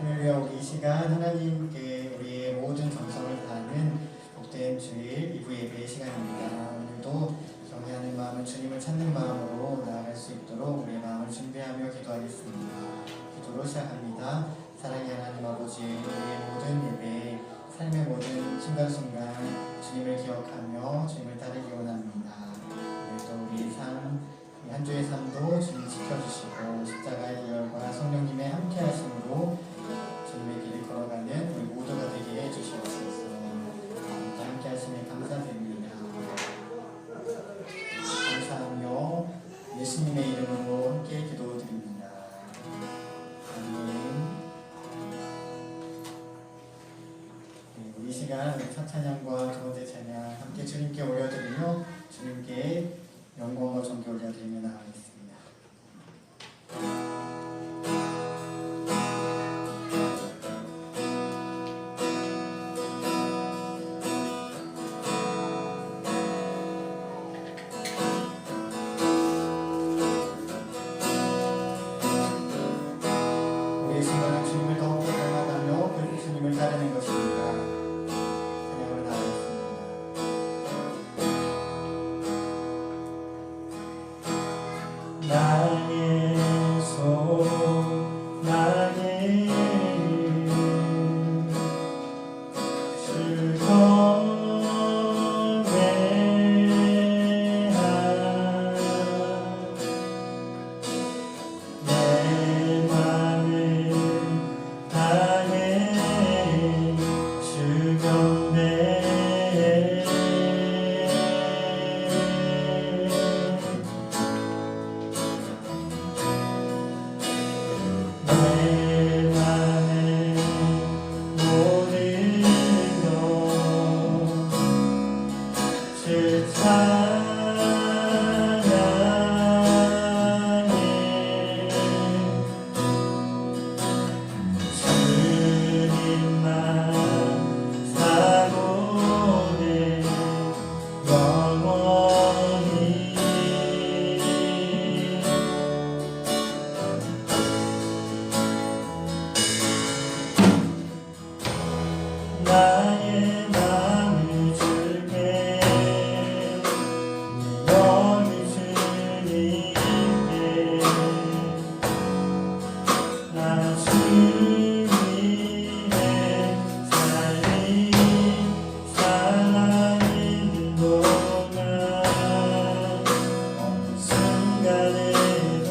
할렐루야. 우리 이 시간 하나님께 우리의 모든 정성을 다하는 복된 주일 2부 예배의 시간입니다. 오늘도 경외하는 마음은 주님을 찾는 마음으로 나아갈 수 있도록 우리의 마음을 준비하며 기도하겠습니다. 기도로 시작합니다. 사랑의 하나님 아버지, 우리의 모든 예배, 삶의 모든 순간순간 주님을 기억하며 주님을 따르기 원합니다. 오늘도 우리의 삶, 한 주의 삶도 주님 지켜주시고 십자가의 열과 성령님의 함께 하심으로 주님의 길을 걸어가는 우리 모두가 되게 해주시옵소서. 함께 하심에 감사드립니다. 감사하며 예수님의 이름으로 함께 기도드립니다. 아멘. 이 시간 첫 찬양과 두 번째 찬양 함께 주님께 올려드리며 주님께 영광과 존귀 올려드리며 나가겠습니다. 우리의 순간은 주님을 더욱더 닮아가며 그 주님을 따르는 것입니다. 찬양을 나가겠습니다. 나의 손 나의 주 경배하 내 맘을 다해 주 경배해 나의 맘을 줄게 영이 주님께 나 주 위에 살리 살아있는 동안 어느 순간에도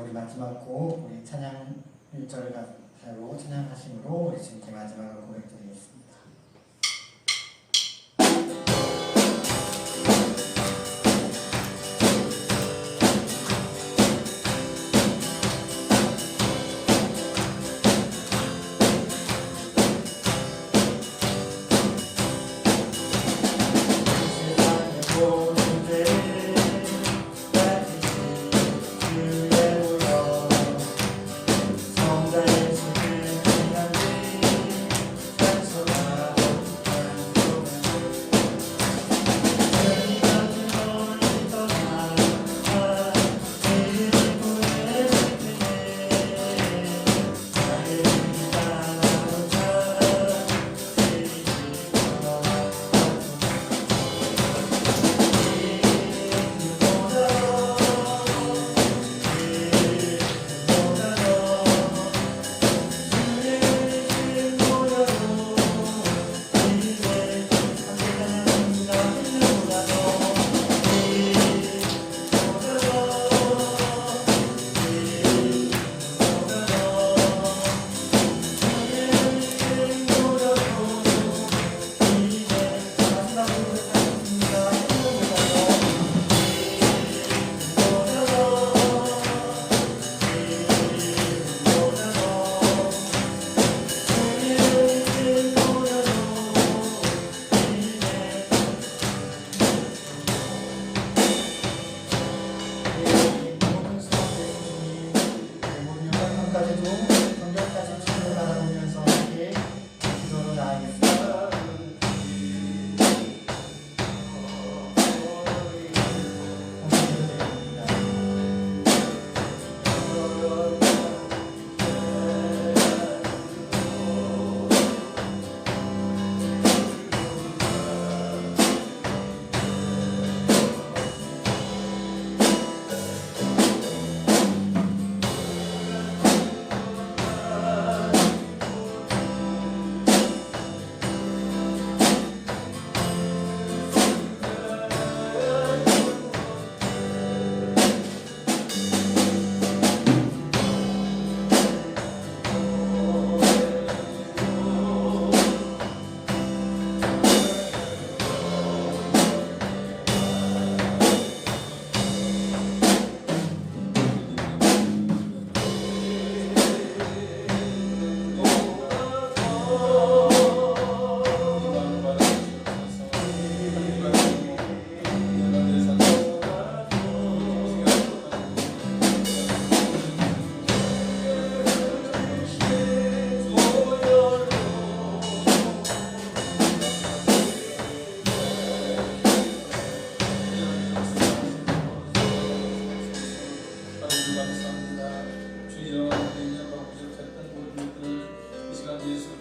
우리 마지막 곡 우리 찬양 1절 가사로 찬양하심으로 우리 주님께 마지막으로 고백드리겠습니다.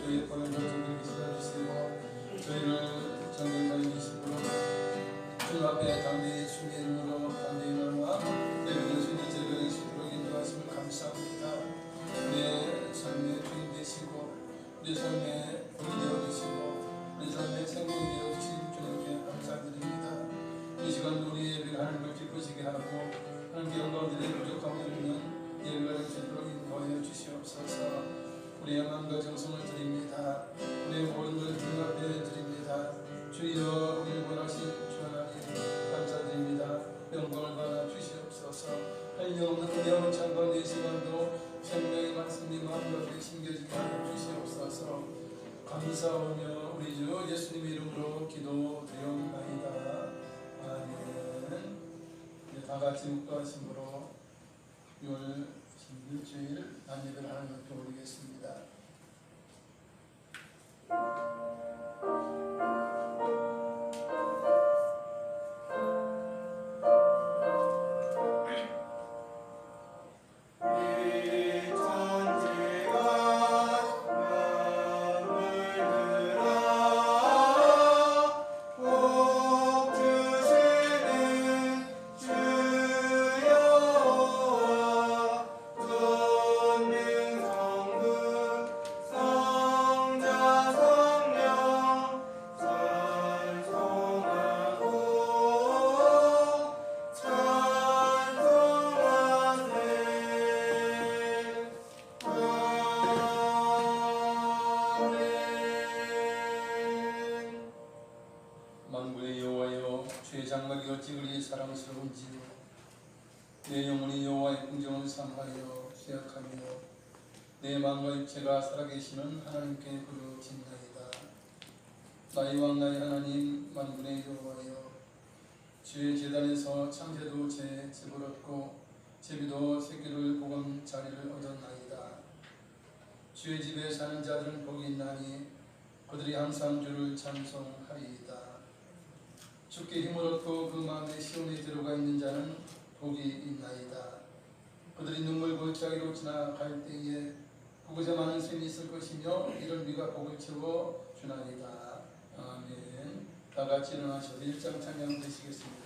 저희의 권한 전쟁을 지켜주시고 저희를 전쟁장에 계시므로 주 앞에 담대히 주의 이름으로 담대히 나와 예배는 주님 제배는 시도록 인도하심을 감사합니다. 우리의 삶의 주인 되시고 우리 삶의 본이 되어 주시고 우리 삶의 생명이 되어 주신 주님께 감사드립니다. 이 시간 우리 예배가 하나님을 기쁘시게 하고 하나님께 영광드리는 부족함이 없는 예배가 될 수 있도록 인도하여 주시옵소서. 우리의 마음과 정성을 드립니다. 우리의 모든 것을 주님 앞에 드립니다. 주여 우리를 원하신 주 하나님 감사드립니다. 영광을 받아 주시옵소서. 한영없는 은혜와 찬양 이 시간도 생명의 말씀이 마음과 심겨지게 하여 주시옵소서. 감사하며 우리 주 예수님의 이름으로 기도드리옵나이다. 아멘. 이제 다 같이 묵도하심으로 6월 16주일 안예배를 하나님 앞에 올리겠습니다. 만군의 여호와여 주의 장막이 어찌 그리 사랑스러운지요. 내 영혼이 여호와의 궁정을 삼하여 수약하며 내 마음과 육체가 살아계시는 하나님께 부르짖나이다. 나의 왕 나의 하나님 만군의 여호와여 주의 제단에서 창세도 제 집을 얻고 제비도 새끼를 복음 자리를 얻었나이다. 주의 집에 사는 자들은 복이 있나니 그들이 항상 주를 찬송하리이다. 주께 힘을 얻고 그 마음에 시온에 들어가 있는 자는 복이 있나이다. 그들이 눈물 골짜기로 지나갈 때에 그곳에 많은 샘이 있을 것이며 이런 비가 복을 채워 주나이다. 아멘. 다 같이 일어나셔서 1장 찬양 드시겠습니다.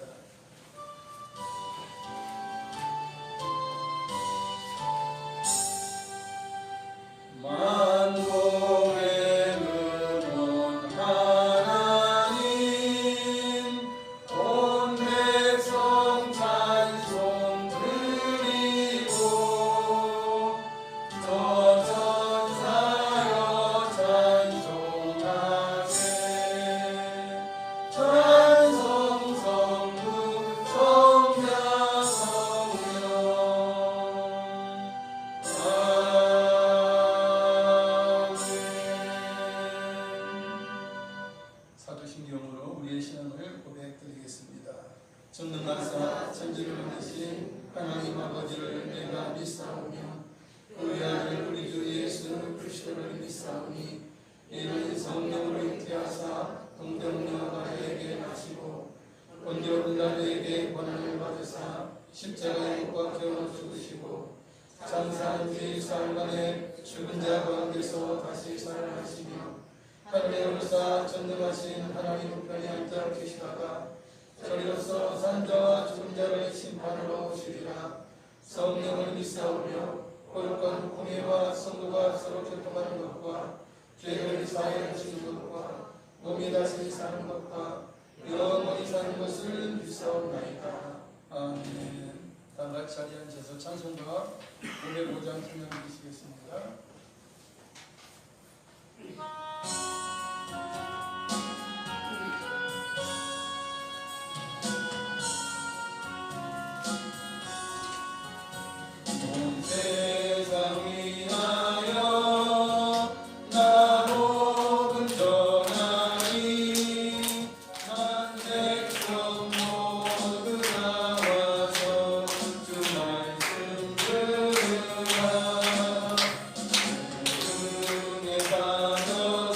사도신경으로 우리의 신앙을 고백드리겠습니다. 전능하사 천지를 만드신 하나님 아버지를 내가 믿사오며 그의 아들 우리 주 예수 그리스도를 믿사오니 이는 성령으로 잉태하사 동정녀 마리아에게 나시고 본디오 빌라도에게 고난을 받으사 십자가에 못 박혀 죽으시고 장사한 뒤 사흘 만에 죽은 자 가운데서 다시 살아나시며 하늘에 오르사 전능하신 하나님 우편에 앉아 계시다가 저리로서 산 자와 죽은 자를 심판하러 오시리라. 성령을 믿사오며 거룩한 공예와 성도가 서로 교통하는 것과 죄를 사하여주시는 것과 몸이 다시 사는 것과 영원히 사는 것을 믿사옵나이다. 아멘. 다 같이 자리에 앉아서 찬송가 505장 찬양 드리시겠습니다. Father.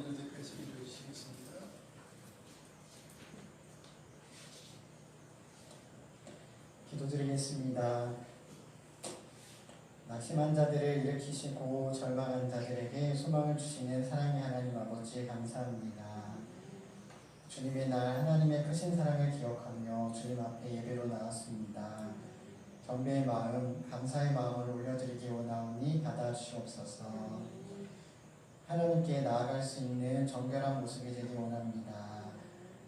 먼저 대표해서 기도해 주시겠습니다. 기도드리겠습니다. 낙심한 자들을 일으키시고 절망한 자들에게 소망을 주시는 사랑의 하나님 아버지 감사합니다. 주님의 날 하나님의 크신 사랑을 기억하며 주님 앞에 예배로 나왔습니다. 경배의 마음, 감사의 마음을 올려드리기 원하오니 받아주시옵소서. 하나님께 나아갈 수 있는 정결한 모습이 되기 원합니다.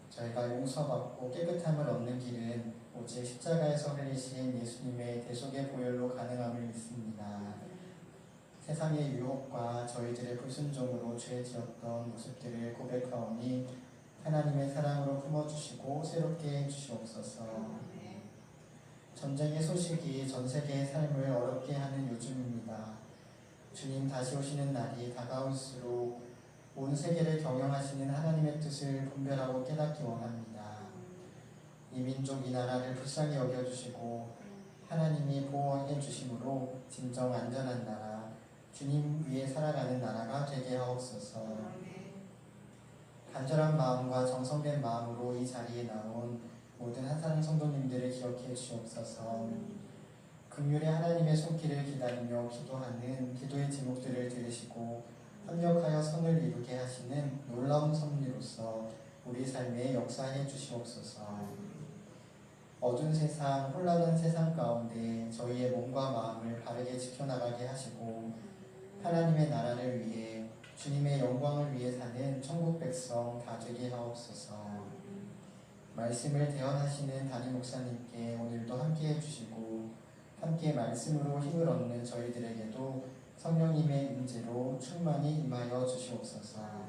저희가 용서받고 깨끗함을 얻는 길은 오직 십자가에서 흘리신 예수님의 대속의 보혈로 가능함을 믿습니다. 세상의 유혹과 저희들의 불순종으로 죄 지었던 모습들을 고백하오니 하나님의 사랑으로 품어주시고 새롭게 해주시옵소서. 전쟁의 소식이 전 세계의 삶을 어렵게 하는 요즘입니다. 주님 다시 오시는 날이 다가올수록 온 세계를 경영하시는 하나님의 뜻을 분별하고 깨닫기 원합니다. 이 민족 이 나라를 불쌍히 여겨주시고 하나님이 보호해 주심으로 진정 안전한 나라, 주님 위에 살아가는 나라가 되게 하옵소서. 간절한 마음과 정성된 마음으로 이 자리에 나온 모든 한사랑 성도님들을 기억해 주시옵소서. 긍휼의 하나님의 손길을 기다리며 기도하는 기도의 제목들을 들으시고 합력하여 선을 이루게 하시는 놀라운 섭리로서 우리 삶에 역사해 주시옵소서. 어두운 세상, 혼란한 세상 가운데 저희의 몸과 마음을 바르게 지켜나가게 하시고 하나님의 나라를 위해 주님의 영광을 위해 사는 천국 백성 다 되게 하옵소서. 말씀을 대언하시는 담임 목사님께 오늘도 함께해 주시고 함께 말씀으로 힘을 얻는 저희들에게도 성령님의 임재로 충만히 임하여 주시옵소서.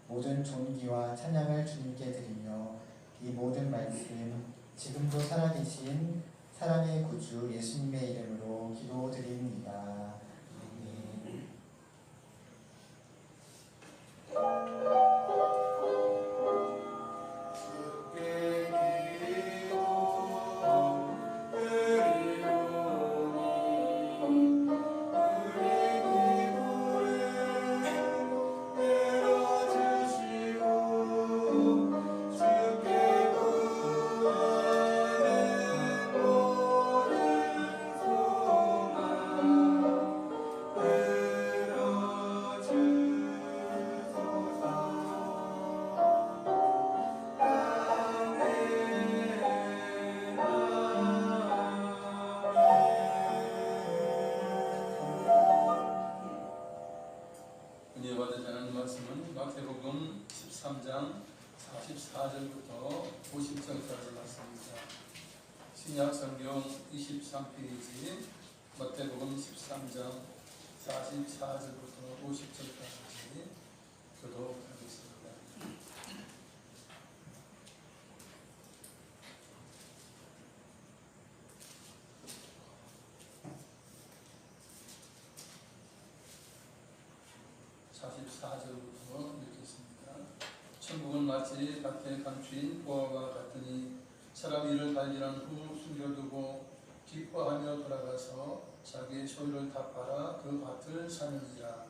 모든 존귀와 찬양을 주님께 드리며 이 모든 말씀 지금도 살아계신 사랑의 구주 예수님의 이름으로 기도드립니다. 아멘. 마태복음 13장 44절부터 50절까지 말씀입니다. 신약 성경 23페이지 마태복음 13장 44절부터 50절까지 교독하겠습니다. 천국은 마치 밭에 감추인 보화와 같으니 사람이 이를 발견한 후 숨겨두고 기뻐하며 돌아가서 자기의 소유를 다 팔아 그 밭을 사느니라.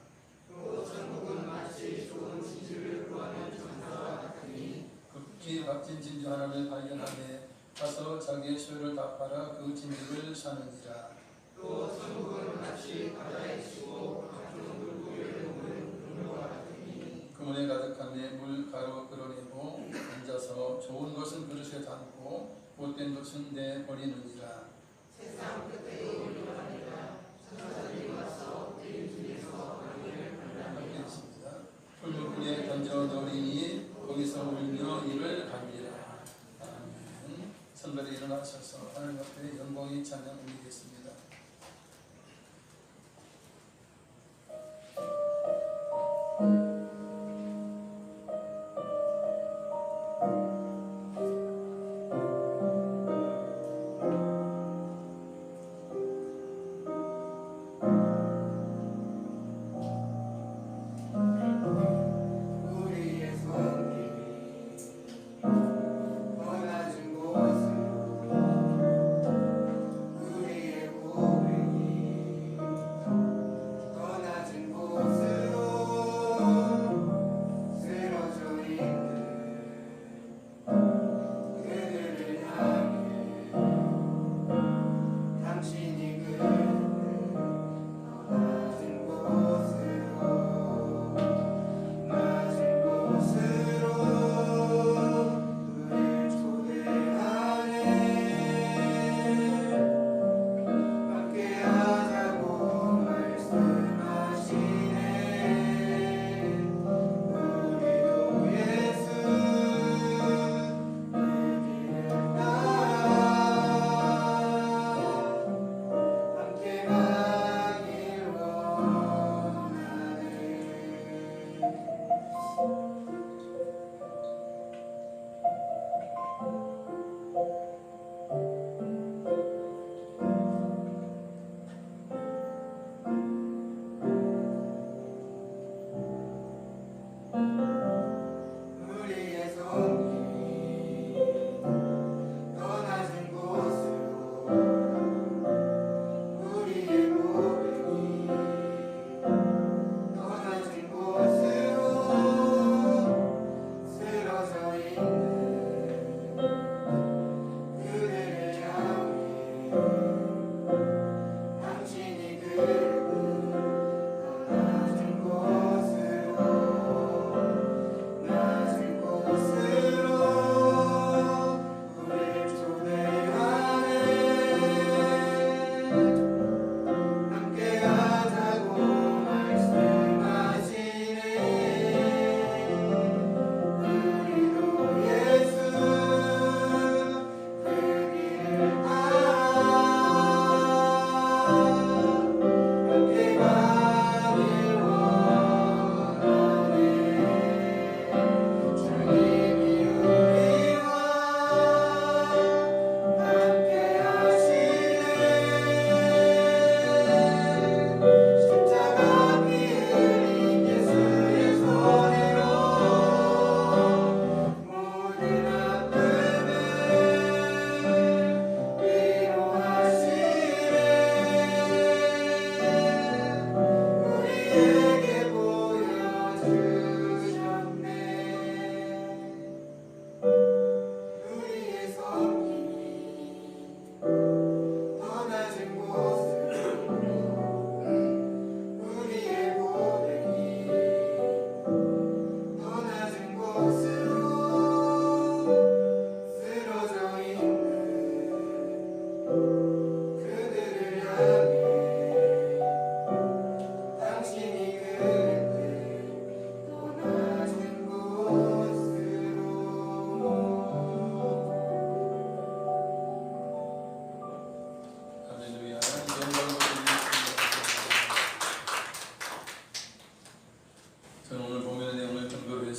또 천국은 마치 좋은 진주를 구하는 천사와 같으니 급히 값진 진주 하나를 발견하매 가서 자기의 소유를 다 팔아 그 진주를 사느니라. 또 천국은 마치 바다에 치고 각종 물고기를 먹는 그물과 같으니 그물에 가득한 물 가로 끌어내고 앉아서 좋은 것은 그릇에 담고 못된 것은 내버리느니라. 세상 끝에 이르러가니라. 천사들이 와서 그 중에서 왕을 판단하리라. 풀무불에 던져 넣으리니 거기서 울며 이를 갈리라. 아멘. 선발이 일어나셔서 하나님 앞에 영광의 찬양 올리겠습니다. 우리의 손길이 떠나진 곳으로 우리의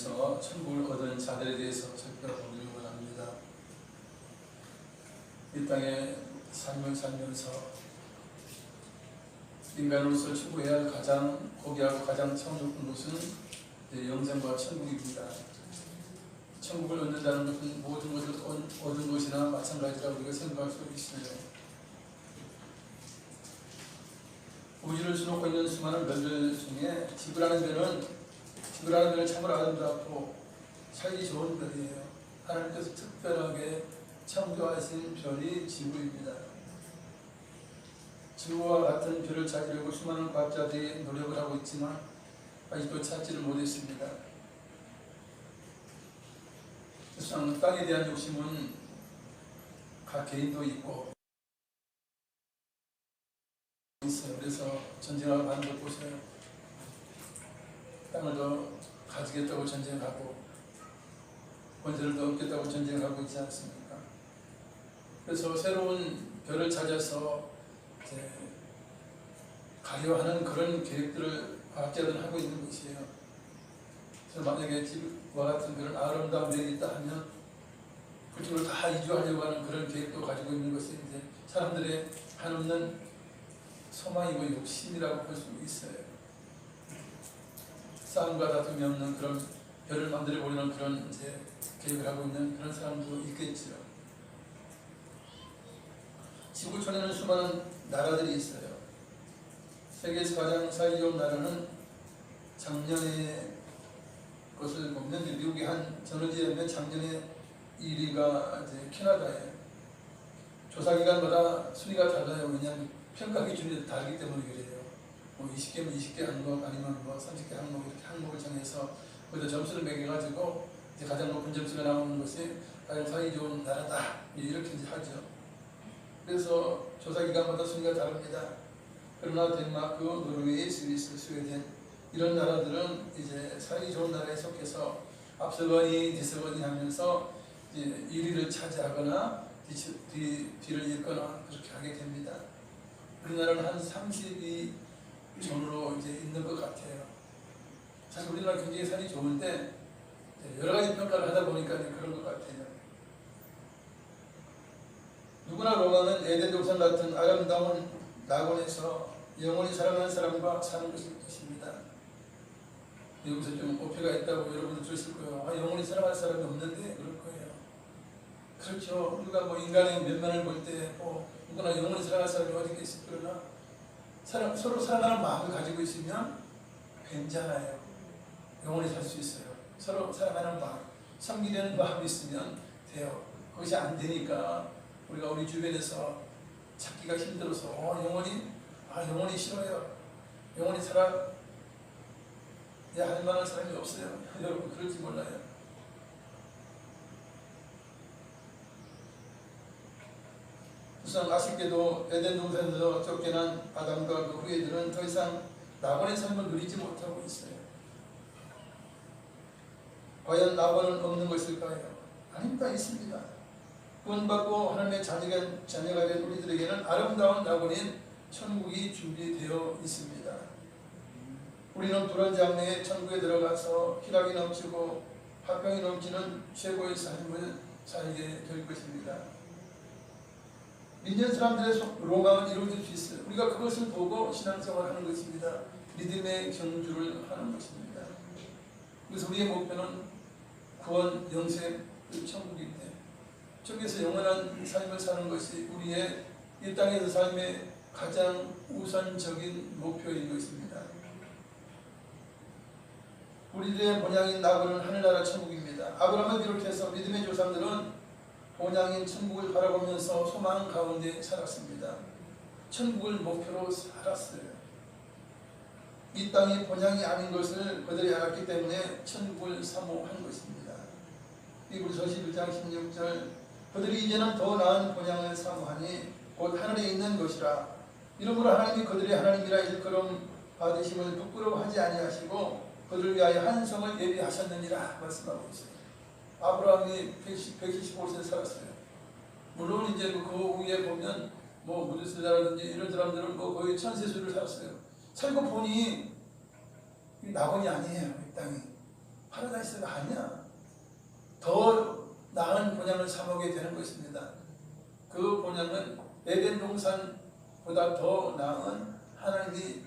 통해서 천국을 얻은 자들에 대해서 살펴보기를 원합니다. 이 땅에 삶을 살면서 인간으로서 추구해야 할 가장 고귀하고 가장 처음 높은 곳은 영생과 천국입니다. 천국을 얻는다는 것은 모든 것을 얻은 것이나 마찬가지라고 우리가 생각할 수 있어요. 우주를 수놓고 있는 수많은 별들 중에 지구라는 별은 참으로 아름답고 살기 좋은 별이에요. 하나님께서 특별하게 창조하신 별이 지구입니다. 지구와 같은 별을 찾으려고 수많은 과학자들이 노력을 하고 있지만 아직도 찾지를 못했습니다. 그래서 땅에 대한 욕심은 각 개인도 있고 있어요. 그래서 전쟁하고 하는 걸 보세요. 땅을 더 가지겠다고 전쟁하고 권세를 더 얻겠다고 전쟁하고 있지 않습니까? 그래서 새로운 별을 찾아서 이제 가려 하는 그런 계획들을 과학자들은 하고 있는 것이에요. 그래서 만약에 지구와 같은 그런 아름다운 별이 있다 하면 그쪽으로 다 이주하려고 하는 그런 계획도 가지고 있는 것이 이제 사람들의 한없는 소망이고 욕심이라고 볼 수 있어요. 싸움과 다툼이 없는 그런 별을 만들어 보려는 그런 이제 계획을 하고 있는 그런 사람도 있겠죠. 지구촌에는 수많은 나라들이 있어요. 세계에서 가장 살기 좋은 나라는 작년에 것을 보면 미국의 한 전원지에 보면 작년에 1위가 이제 캐나다예요. 조사기관마다 순위가 달라요. 왜냐하면 평가 기준이 다르기 때문에 그래요. 뭐 20개면 20개 항목 아니면 뭐 30개 항목 이렇게 항목을 정해서 거기다 점수를 매겨가지고 이제 가장 높은 점수가 나오는 것이 가장 살기 좋은 나라다 이렇게 이제 하죠. 그래서 조사기관마다 순위가 다릅니다. 그러나 덴마크, 노르웨이, 스위스, 스웨덴 이런 나라들은 이제 살기 좋은 나라에 속해서 앞서거니 뒤서거니 하면서 이제 1위를 차지하거나 뒤를 잇거나 그렇게 하게 됩니다. 우리나라는 한 32 전으로 이제 있는 것 같아요. 사실 우리나라 굉장히 살이 좋은데 여러 가지 평가를 하다 보니까 그런 것 같아요. 누구나 로망은 에덴 동산 같은 아름다운 낙원에서 영원히 사랑하는 사람과 사는 것입니다. 여기서 좀 오해가 있다고 여러분들 들으실 거예요. 영원히 사랑할 사람이 없는데 그럴 거예요. 그렇죠. 우리가 뭐 인간의 면면을 볼 때 누구나 영원히 사랑할 사람이 어디 있겠어요. 그러나 서로 사랑하는 마음을 가지고 있으면 괜찮아요. 영원히 살 수 있어요. 서로 사랑하는 마음, 섬기려는 마음이 있으면 돼요. 그것이 안 되니까 우리가 우리 주변에서 찾기가 힘들어서 영원히 싫어요. 영원히 살아야 할 만한 사람이 없어요. 여러분 그럴지 몰라요. 우선 아쉽게도 에덴 동산에서 쫓겨난 아담과 그 후예들은 더 이상 낙원의 삶을 누리지 못하고 있어요. 과연 낙원은 없는 것일까요? 아닙니다. 있습니다. 구원받고 하나님의 자녀가 된 우리들에게는 아름다운 낙원인 천국이 준비되어 있습니다. 우리는 불안 장래에 천국에 들어가서 희락이 넘치고 화평이 넘치는 최고의 삶을 살게 될 것입니다. 믿는 사람들의 로망은 이루어질 수 있어요. 우리가 그것을 보고 신앙생활을 하는 것입니다. 믿음의 경주를 하는 것입니다. 그래서 우리의 목표는 구원, 영생, 천국인데 저기서 영원한 삶을 사는 것이 우리의 이 땅에서 삶의 가장 우선적인 목표인 것입니다. 우리들의 본향인 낙원은 하늘나라 천국입니다. 아브라함을 비롯해서 믿음의 조상들은 본향인 천국을 바라보면서 소망 가운데 살았습니다. 천국을 목표로 살았어요. 이 땅이 본향이 아닌 것을 그들이 알았기 때문에 천국을 사모한 것입니다. 히브리서 11장 16절 그들이 이제는 더 나은 본향을 사모하니 곧 하늘에 있는 것이라. 이러므로 하나님이 그들의 하나님이라 일컬음 받으심을 부끄러워하지 아니하시고 그들을 위하여 한 성을 예비하셨느니라 말씀하고 있어요. 아브라함이 175세 살았어요. 물론 이제 그 후에 보면 무드셀라라든지 이런 사람들은 거의 천세수를 살았어요. 살고 보니 낙원이 아니에요. 이 땅이 파라다이스가 아니야. 더 나은 본향을 삼하게 되는 것입니다. 그 본향은 에덴 동산보다 더 나은 하나님이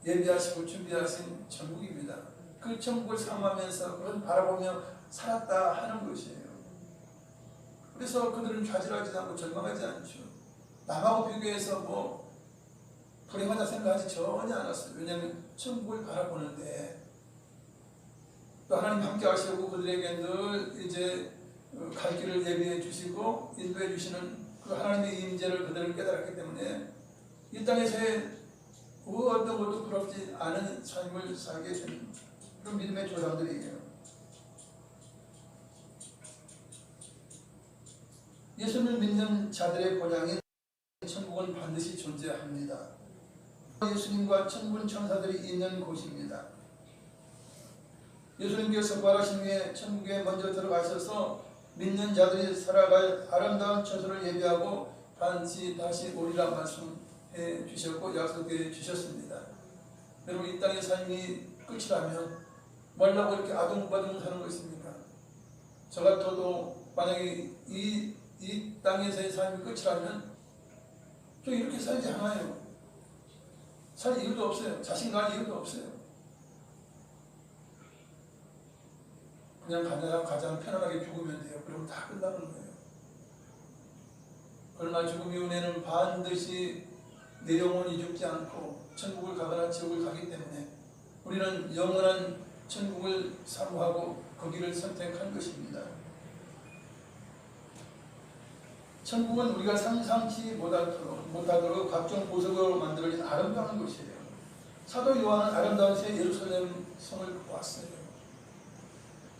예비하시고 준비하신 천국입니다. 그 천국을 삼하면서 그걸 바라보며 살았다 하는 것이에요. 그래서 그들은 좌절하지 않고 절망하지 않죠. 남하고 비교해서 뭐 불행하다 생각하지 전혀 않았어요. 왜냐하면 천국을 바라보는데 또 하나님 함께 하시고 그들에게 늘 이제 갈 길을 예비해 주시고 인도해 주시는 그 하나님의 임재를 그들은 깨달았기 때문에 이 땅에서의 어떤 것도 부럽지 않은 삶을 살게 된 그런 믿음의 조상들이에요. 예수를 믿는 자들의 본향인 천국은 반드시 존재합니다. 예수님과 천군 천사들이 있는 곳입니다. 예수님께서 부활하신 후에 천국에 먼저 들어가셔서 믿는 자들이 살아갈 아름다운 처소를 예비하고 반드시 다시 오리라 말씀해 주셨고 약속해 주셨습니다. 여러분 이 땅의 삶이 끝이라면 뭐라고 이렇게 아둥바둥 사는 것입니까? 저 같아도 만약에 이 땅에서의 삶이 끝이라면 저 이렇게 살지 않아요. 살 이유도 없어요. 자신 갈 이유도 없어요. 그냥 가장 편안하게 죽으면 돼요. 그러면 다 끝나는 거예요. 그러나 죽음 이후에는 반드시 내 영혼이 죽지 않고 천국을 가거나 지옥을 가기 때문에 우리는 영원한 천국을 사모하고 거기를 선택한 것입니다. 천국은 우리가 상상치 못하도록 각종 보석으로 만들어진 아름다운 곳이에요. 사도 요한은 아름다운 새 예루살렘 성을 보았어요.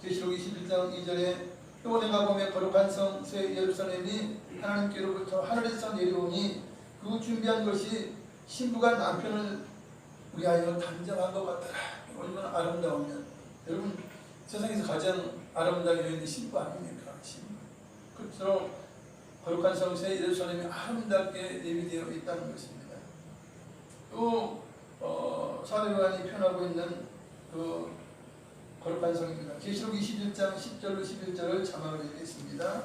계시록 21장 2절에 또 내가 보매 거룩한 성 새 예루살렘이 하나님께로부터 하늘에서 내려오니 그 준비한 것이 신부가 남편을 위하여 단정한 것 같더라. 얼마나 아름다우면 여러분 세상에서 가장 아름다운 여인이 신부 아닙니까? 신부. 그처럼 거룩한 성 새 예루살렘이 아름답게 예비되어 있다는 것입니다. 또 사도 요한이 표현하고 있는 그 거룩한 성입니다. 계시록 21장 10절로 11절을 자막으로 읽겠습니다.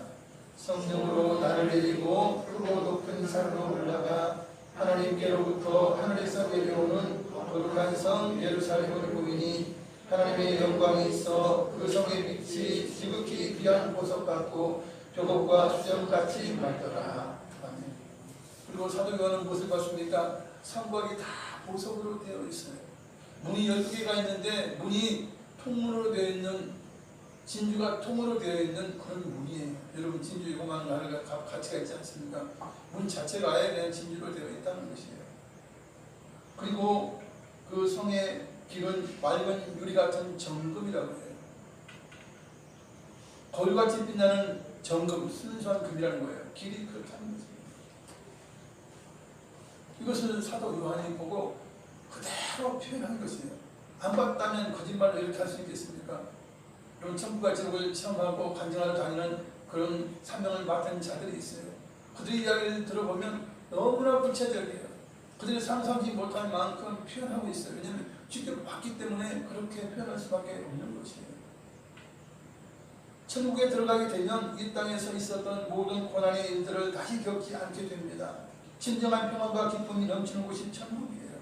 성령으로 나를 내리고 크고 높은 산으로 올라가 하나님께로부터 하늘에서 내려오는 거룩한 성 예루살렘을 보이니 하나님의 영광이 있어 그 성의 빛이 지극히 귀한 보석 같고 조곡과 수정같이 맑더라. 아멘. 그리고 사도 요한은 무엇을 봤습니까? 성곽이 다 보석으로 되어 있어요. 문이 12개가 있는데 문이 통으로 되어 있는 진주가 통으로 되어 있는 그런 문이에요. 여러분 진주 이거만 하는 가치가 있지 않습니까? 문 자체가 아예 그냥 진주로 되어 있다는 것이에요. 그리고 그 성의 길은 맑은 유리 같은 정금이라고 해요. 거울같이 빛나는 정금, 순수한 금이라는 거예요. 길이 그렇다는 거죠. 이것을 사도 요한이 보고 그대로 표현한 것이에요. 안 봤다면 거짓말로 이렇게 할 수 있겠습니까? 여러분 천국과 지옥을 체험하고 간증하러 다니는 그런 사명을 맡은 자들이 있어요. 그들의 이야기를 들어보면 너무나 구체적이에요. 그들이 상상하지 못할 만큼 표현하고 있어요. 왜냐하면 직접 봤기 때문에 그렇게 표현할 수밖에 없는 것이에요. 천국에 들어가게 되면 이 땅에서 있었던 모든 고난의 일들을 다시 겪지 않게 됩니다. 진정한 평안과 기쁨이 넘치는 곳이 천국이에요.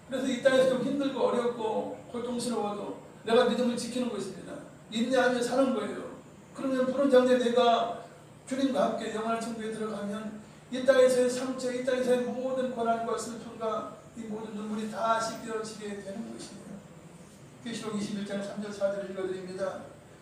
그래서 이 땅에서 좀 힘들고 어렵고 고통스러워도 내가 믿음을 지키는 것입니다. 인내하며 사는 거예요. 그러면 푸른 장대 내가 주님과 함께 영원한 천국에 들어가면 이 땅에서의 상처, 이 땅에서의 모든 고난과 슬픔과 이 모든 눈물이 다 씻겨지게 되는 것이에요. 계시록 21장 3절 4절 읽어드립니다.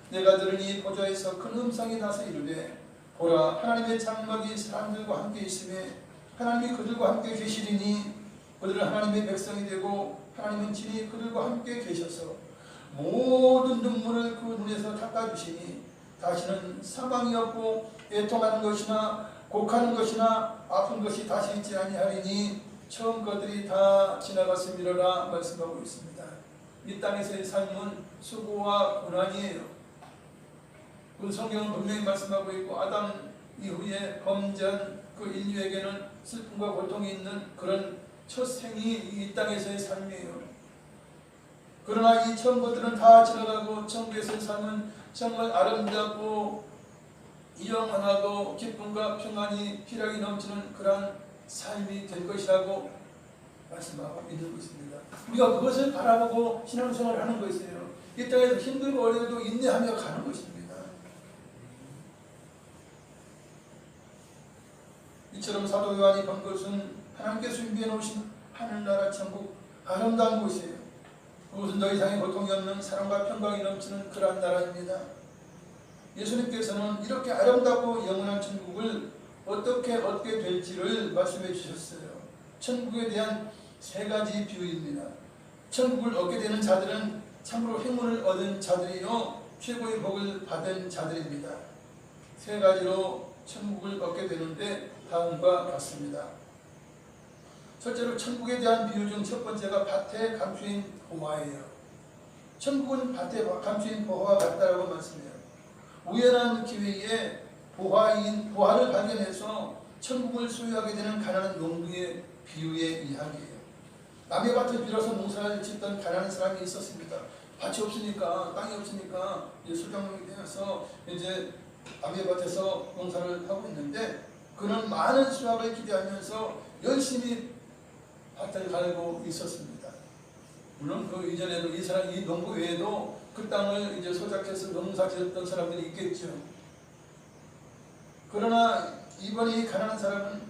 내가 들으니 보좌에서 큰 음성이 나서 이르되 보라 하나님의 장막이 사람들과 함께 있으매 하나님이 그들과 함께 계시리니 그들은 하나님의 백성이 되고 하나님은 친히 그들과 함께 계셔서 모든 눈물을 그 눈에서 닦아주시니 다시는 사망이 없고 애통하는 것이나 곡하는 것이나 아픈 것이 다시 있지 아니하리니 처음 것들이 다 지나갔음이로라 말씀하고 있습니다. 이 땅에서의 삶은 수고와 고난이에요. 그 성경은 분명히 말씀하고 있고 아담 이후에 범죄한 그 인류에게는 슬픔과 고통이 있는 그런 첫 생이 이 땅에서의 삶이에요. 그러나 이 처음 것들은 다 지나가고 천국에서의 삶은 정말 아름답고 영원하고 기쁨과 평안이 희락이 넘치는 그러한 삶이 될 것이라고 말씀하고 믿는 것입니다. 우리가 그것을 바라보고 신앙생활을 하는 것이에요. 이 땅에서 힘들고 어려워도 인내하며 가는 것입니다. 이처럼 사도 요한이 본 것은 하나님께서 준비해 놓으신 하늘나라 천국 아름다운 곳이에요. 그것은 더 이상의 고통이 없는 사랑과 평강이 넘치는 그러한 나라입니다. 예수님께서는 이렇게 아름답고 영원한 천국을 어떻게 얻게 될지를 말씀해 주셨어요. 천국에 대한 세 가지 비유입니다. 천국을 얻게 되는 자들은 참으로 행운을 얻은 자들이요 최고의 복을 받은 자들입니다. 세 가지로 천국을 얻게 되는데 다음과 같습니다. 첫째로 천국에 대한 비유 중 첫 번째가 밭에 감추인 보화예요. 천국은 밭에 감추인 보화와 같다라고 말씀해요. 우연한 기회에 보화를 발견해서 천국을 소유하게 되는 가난한 농부의 비유의 이야기예요. 남의 밭을 빌어서 농사를 짓던 가난한 사람이 있었습니다. 밭이 없으니까, 땅이 없으니까 소장농이 되어서 이제 남의 밭에서 농사를 하고 있는데 그는 많은 수확을 기대하면서 열심히 밭을 갈고 있었습니다. 물론 그 이전에도 이 농부 외에도 그 땅을 이제 소작해서 농사 지었던 사람들이 있겠죠. 그러나 이번에 이 가난한 사람은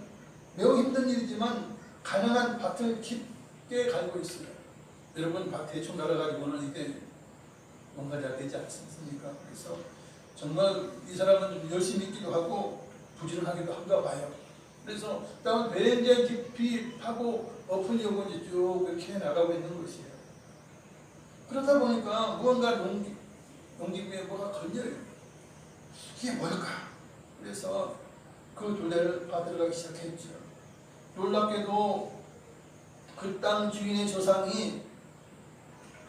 매우 힘든 일이지만 가난한 밭을 깊게 갈고 있어요. 여러분 밭 대충 갈아가지고는 이게 농가 잘 되지 않습니까? 그래서 정말 이 사람은 열심히 있기도 하고 부지런하기도 한가 봐요. 그래서 땅을 굉장히 깊이 파고 엎으려고 이제 쭉 이렇게 나가고 있는 것이에요. 그러다 보니까 무언가 농기구에 뭐가 걸려요. 이게 뭘까? 그래서 그 둘레를 받들어가기 시작했죠. 놀랍게도 그 땅 주인의 조상이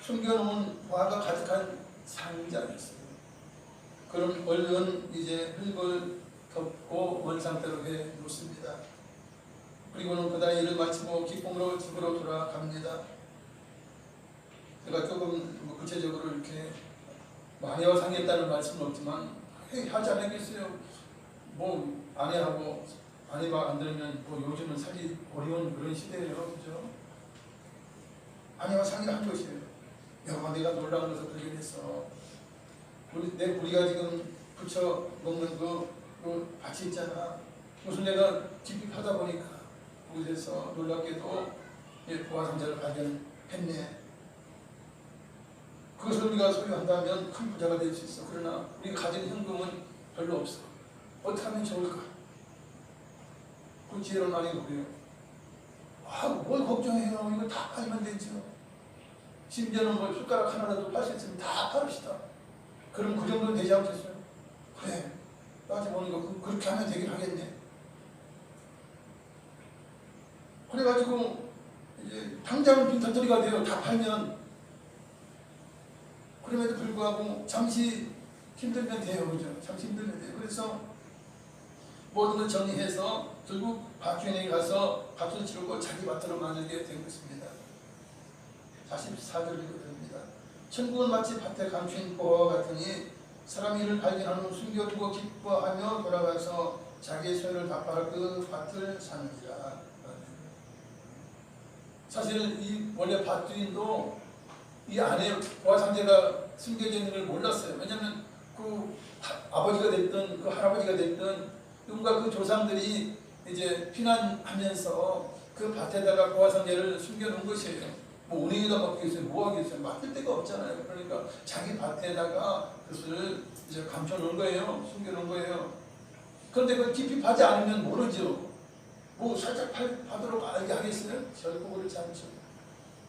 숨겨놓은 보화가 가득한 상자였어요. 그럼 얼른 이제 흙을 덮고 원상태로 해 놓습니다. 그리고는 그날 일을 마치고 기쁨으로 집으로 돌아갑니다. 제가 조금 구체적으로 이렇게 아내와 상의했다는 말씀은 없지만 하지 않겠어요. 뭐 아내하고 아내가 안 들으면 뭐 요즘은 살기 어려운 그런 시대예요, 그죠? 아내와 상의를 한 것이에요. 여보, 내가 놀라운 것을 발견했어. 우리가 지금 부쳐 먹는 그 밭이 있잖아. 무슨 내가 깊이 파다 보니까 그곳에서 놀랍게도 보화 상자를 발견했네. 그것을 우리가 소유한다면 큰 부자가 될 수 있어. 그러나 우리가 가진 현금은 별로 없어. 어떻게 하면 좋을까? 그 지혜로운 아내가 그래요. 뭘 걱정해요. 이거 다 팔면 되죠. 심지어는 뭐 숟가락 하나라도 팔 수 있으면 다 팔읍시다. 그럼 그 정도는 되지 않겠어요? 그래. 나한테 보니까 그렇게 하면 되긴 하겠네. 그래가지고 이제 당장은 빈털터리가 돼요. 다 팔면. 그럼에도 불구하고 잠시 힘들면 돼요. 그죠? 잠시 힘들면 돼요. 그래서 모든 걸 정리해서 결국 밭주인에게 가서 값을 치르고 자기 밭으로 만들게 된 것입니다. 44절을 읽어드립니다. 천국은 마치 밭에 감춘 보화와 같으니 사람이 이를 발견한 후 숨겨두고 기뻐하며 돌아가서 자기의 소유를 갚아 그 밭을 사느니라. 사실 이 원래 밭주인도 이 안에 보화 상자가 숨겨져 있는 걸 몰랐어요. 왜냐하면 그 아버지가 됐든 그 할아버지가 됐든 누군가 그 조상들이 이제 피난하면서 그 밭에다가 보화 상자를 숨겨놓은 것이에요. 뭐 은행에다 맡기겠어요? 뭐 하겠어요? 맡길 데가 없잖아요. 그러니까 자기 밭에다가 그것을 이제 감춰놓은 거예요. 숨겨놓은 거예요. 그런데 그걸 깊이 파지 않으면 모르죠. 뭐 살짝 파도록 알게 하겠어요? 결코 그렇지 않죠.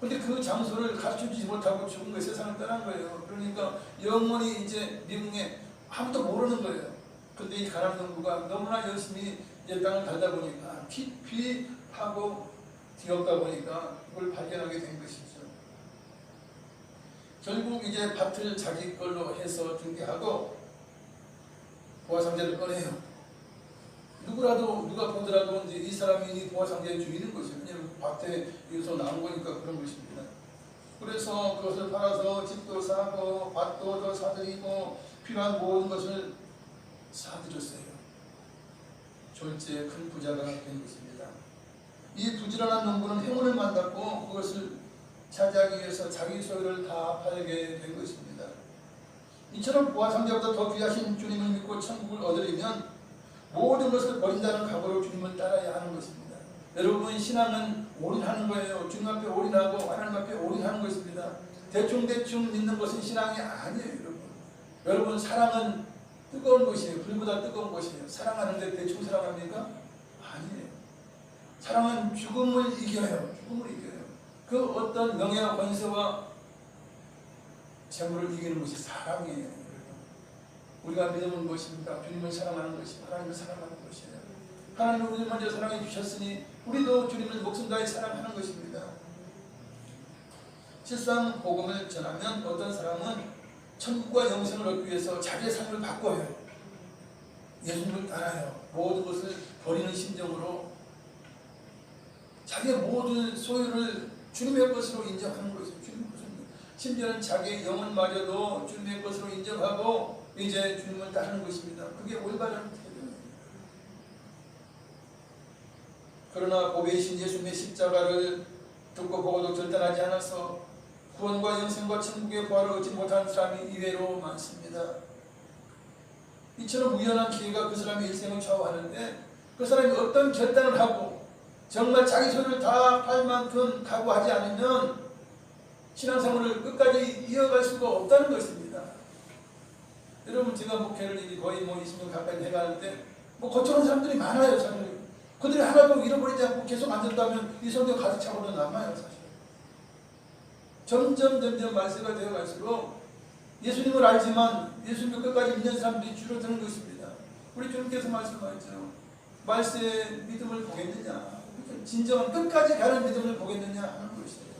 근데 그 장소를 가르쳐주지 못하고 죽은 거예요. 세상을 떠난 거예요. 그러니까 영원히 이제 미궁에 아무도 모르는 거예요. 근데 이 가난 농부가 너무나 열심히 이제 땅을 달다 보니까 깊이 파고 뒤엎다 보니까 그걸 발견하게 된 것이죠. 결국 이제 밭을 자기 걸로 해서 등기하고 보화 상자를 꺼내요. 누가 보더라도 이제 이 사람이 이 보화 상자의 주인인 것이죠. 왜냐하면 밭에 여기서 나온 거니까 그런 것입니다. 그래서 그것을 팔아서 집도 사고 밭도 더 사들이고 필요한 모든 것을 사들였어요. 졸지에 큰 부자가 된 것입니다. 이 부지런한 농부는 행운을 만났고 그것을 차지하기 위해서 자기 소유를 다 팔게 된 것입니다. 이처럼 부와 상자보다 더 귀하신 주님을 믿고 천국을 얻으려면 모든 것을 버린다는 각오로 주님을 따라야 하는 것입니다. 여러분, 신앙은 올인하는 거예요. 주님 앞에 올인하고 하나님 앞에 올인하는 것입니다. 대충대충 믿는 것은 신앙이 아니에요. 여러분, 사랑은 뜨거운 것이에요. 불보다 뜨거운 것이에요. 사랑하는데 대충 사랑합니까? 아니에요. 사랑은 죽음을 이겨요. 죽음을 이겨요. 그 어떤 명예와 권세와 재물을 이기는 것이 사랑이에요. 우리가 믿는 것입니다. 주님을 사랑하는 것이 하나님을 사랑하는 것이에요. 하나님은 우리를 먼저 사랑해 주셨으니 우리도 주님을 목숨 다해 사랑하는 것입니다. 실상 복음을 전하면 어떤 사람은 천국과 영생을 얻기 위해서 자기의 삶을 바꿔요. 예수님을 따라요. 모든 것을 버리는 심정으로 자기의 모든 소유를 주님의 것으로 인정하는 것이죠. 주님의 것으로. 심지어는 자기의 영혼마저도 주님의 것으로 인정하고 이제 주님을 따르는 것입니다. 그게 올바른 태도입니다. 그러나 보배이신 예수님의 십자가를 듣고 보고도 결단하지 않아서 구원과 영생과 천국의 부활을 얻지 못한 사람이 이외로 많습니다. 이처럼 우연한 기회가 그 사람의 일생을 좌우하는데 그 사람이 어떤 결단을 하고 정말 자기 소유를 다 팔 만큼 각오하지 않으면 신앙생활을 끝까지 이어갈 수가 없다는 것입니다. 여러분, 제가 목회를 거의 20년 가까이 해가는데 거쳐온 사람들이 많아요. 사실 그들이 하나도 잃어버리지 않고 계속 앉았다면 이 성경 가득 차고도 남아요. 사실 점점 말세가 되어 갈수록 예수님을 알지만 예수님을 끝까지 믿는 사람들이 줄어드는 것입니다. 우리 주님께서 말씀하셨죠. 말세의 믿음을 보겠느냐, 진정한 끝까지 가는 믿음을 보겠느냐 하는 것이에요.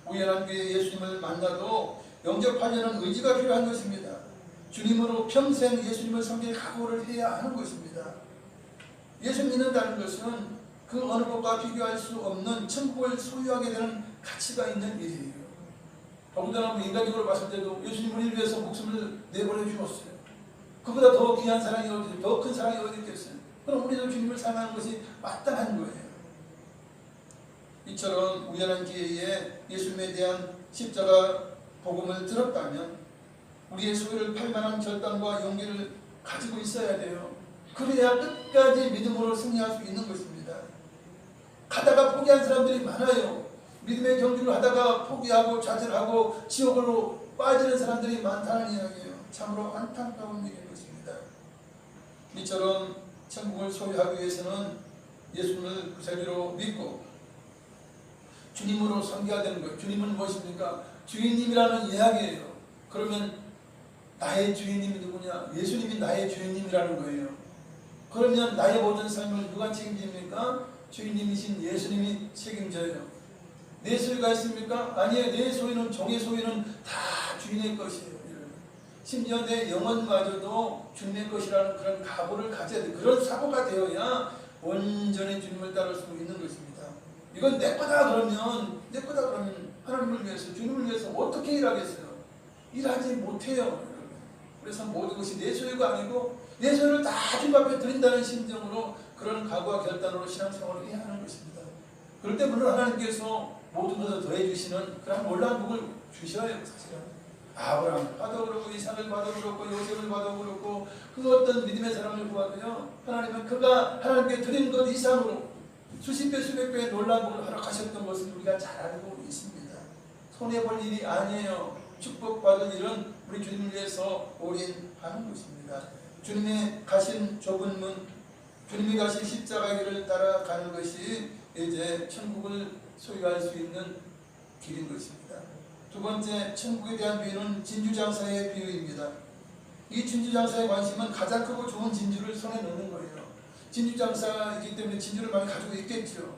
우연한 기회에 예수님을 만나도 영접하려는 의지가 필요한 것입니다. 주님으로 평생 예수님을 섬길 각오를 해야 하는 것입니다. 예수 믿는다는 것은 그 어느 것과 비교할 수 없는 천국을 소유하게 되는 가치가 있는 일이에요. 더군다나 인간적으로 봤을 때도 예수님 우리를 위해서 목숨을 내버려 주었어요. 그보다 더 귀한 사랑이 어디, 더 큰 사랑이 어디 있겠어요? 그럼 우리도 주님을 사랑하는 것이 마땅한 거예요. 이처럼 우연한 기회에 예수님에 대한 십자가 복음을 들었다면 우리의 소유를 팔 만한 결단과 용기를 가지고 있어야 돼요. 그래야 끝까지 믿음으로 승리할 수 있는 것입니다. 가다가 포기한 사람들이 많아요. 믿음의 경주를 하다가 포기하고 좌절하고 지옥으로 빠지는 사람들이 많다는 이야기예요. 참으로 안타까운 일인 것입니다. 이처럼 천국을 소유하기 위해서는 예수님을 구세주로 믿고 주님으로 섬겨야 되는 거예요. 주님은 무엇입니까? 주인님이라는 이야기예요. 그러면 나의 주인님이 누구냐? 예수님이 나의 주인님이라는 거예요. 그러면 나의 모든 삶을 누가 책임집니까? 주인님이신 예수님이 책임져요. 내 소유가 있습니까? 아니에요. 내 소유는, 종의 소유는 다 주인의 것이에요. 심지어 내 영혼마저도 주님의 것이라는 그런 각오를 가져야 돼. 그런 사고가 되어야 온전히 주님을 따를 수 있는 것입니다. 이건 내 거다 그러면 하나님을 위해서, 주님을 위해서 어떻게 일하겠어요? 일하지 못해요. 그래서 모든 것이 내 소유가 아니고 내 소유를 다 주님 앞에 드린다는 심정으로 그런 각오와 결단으로 신앙생활을 해야 하는 것입니다. 그럴 때 물론 하나님께서 모든 것을 더해 주시는 그런 놀라운 복을 주셔요. 사실은 아브라함을 봐도 그렇고 이삭을 봐도 그렇고 요셉을 봐도 그렇고 그 어떤 믿음의 사람을 보아도요, 하나님은 그가 하나님께 드린 것 이상으로 수십 배 수백 배의 놀라운 복을 허락하셨던 것을 우리가 잘 알고 있습니다. 손해볼 일이 아니에요. 축복받을 일은 우리 주님을 위해서 올인하는 것입니다. 주님이 가신 좁은 문, 주님이 가신 십자가 길을 따라가는 것이 이제 천국을 소유할 수 있는 길인 것입니다. 두 번째, 천국에 대한 비유는 진주장사의 비유입니다. 이 진주장사의 관심은 가장 크고 좋은 진주를 손에 넣는 거예요. 진주장사이기 때문에 진주를 많이 가지고 있겠죠.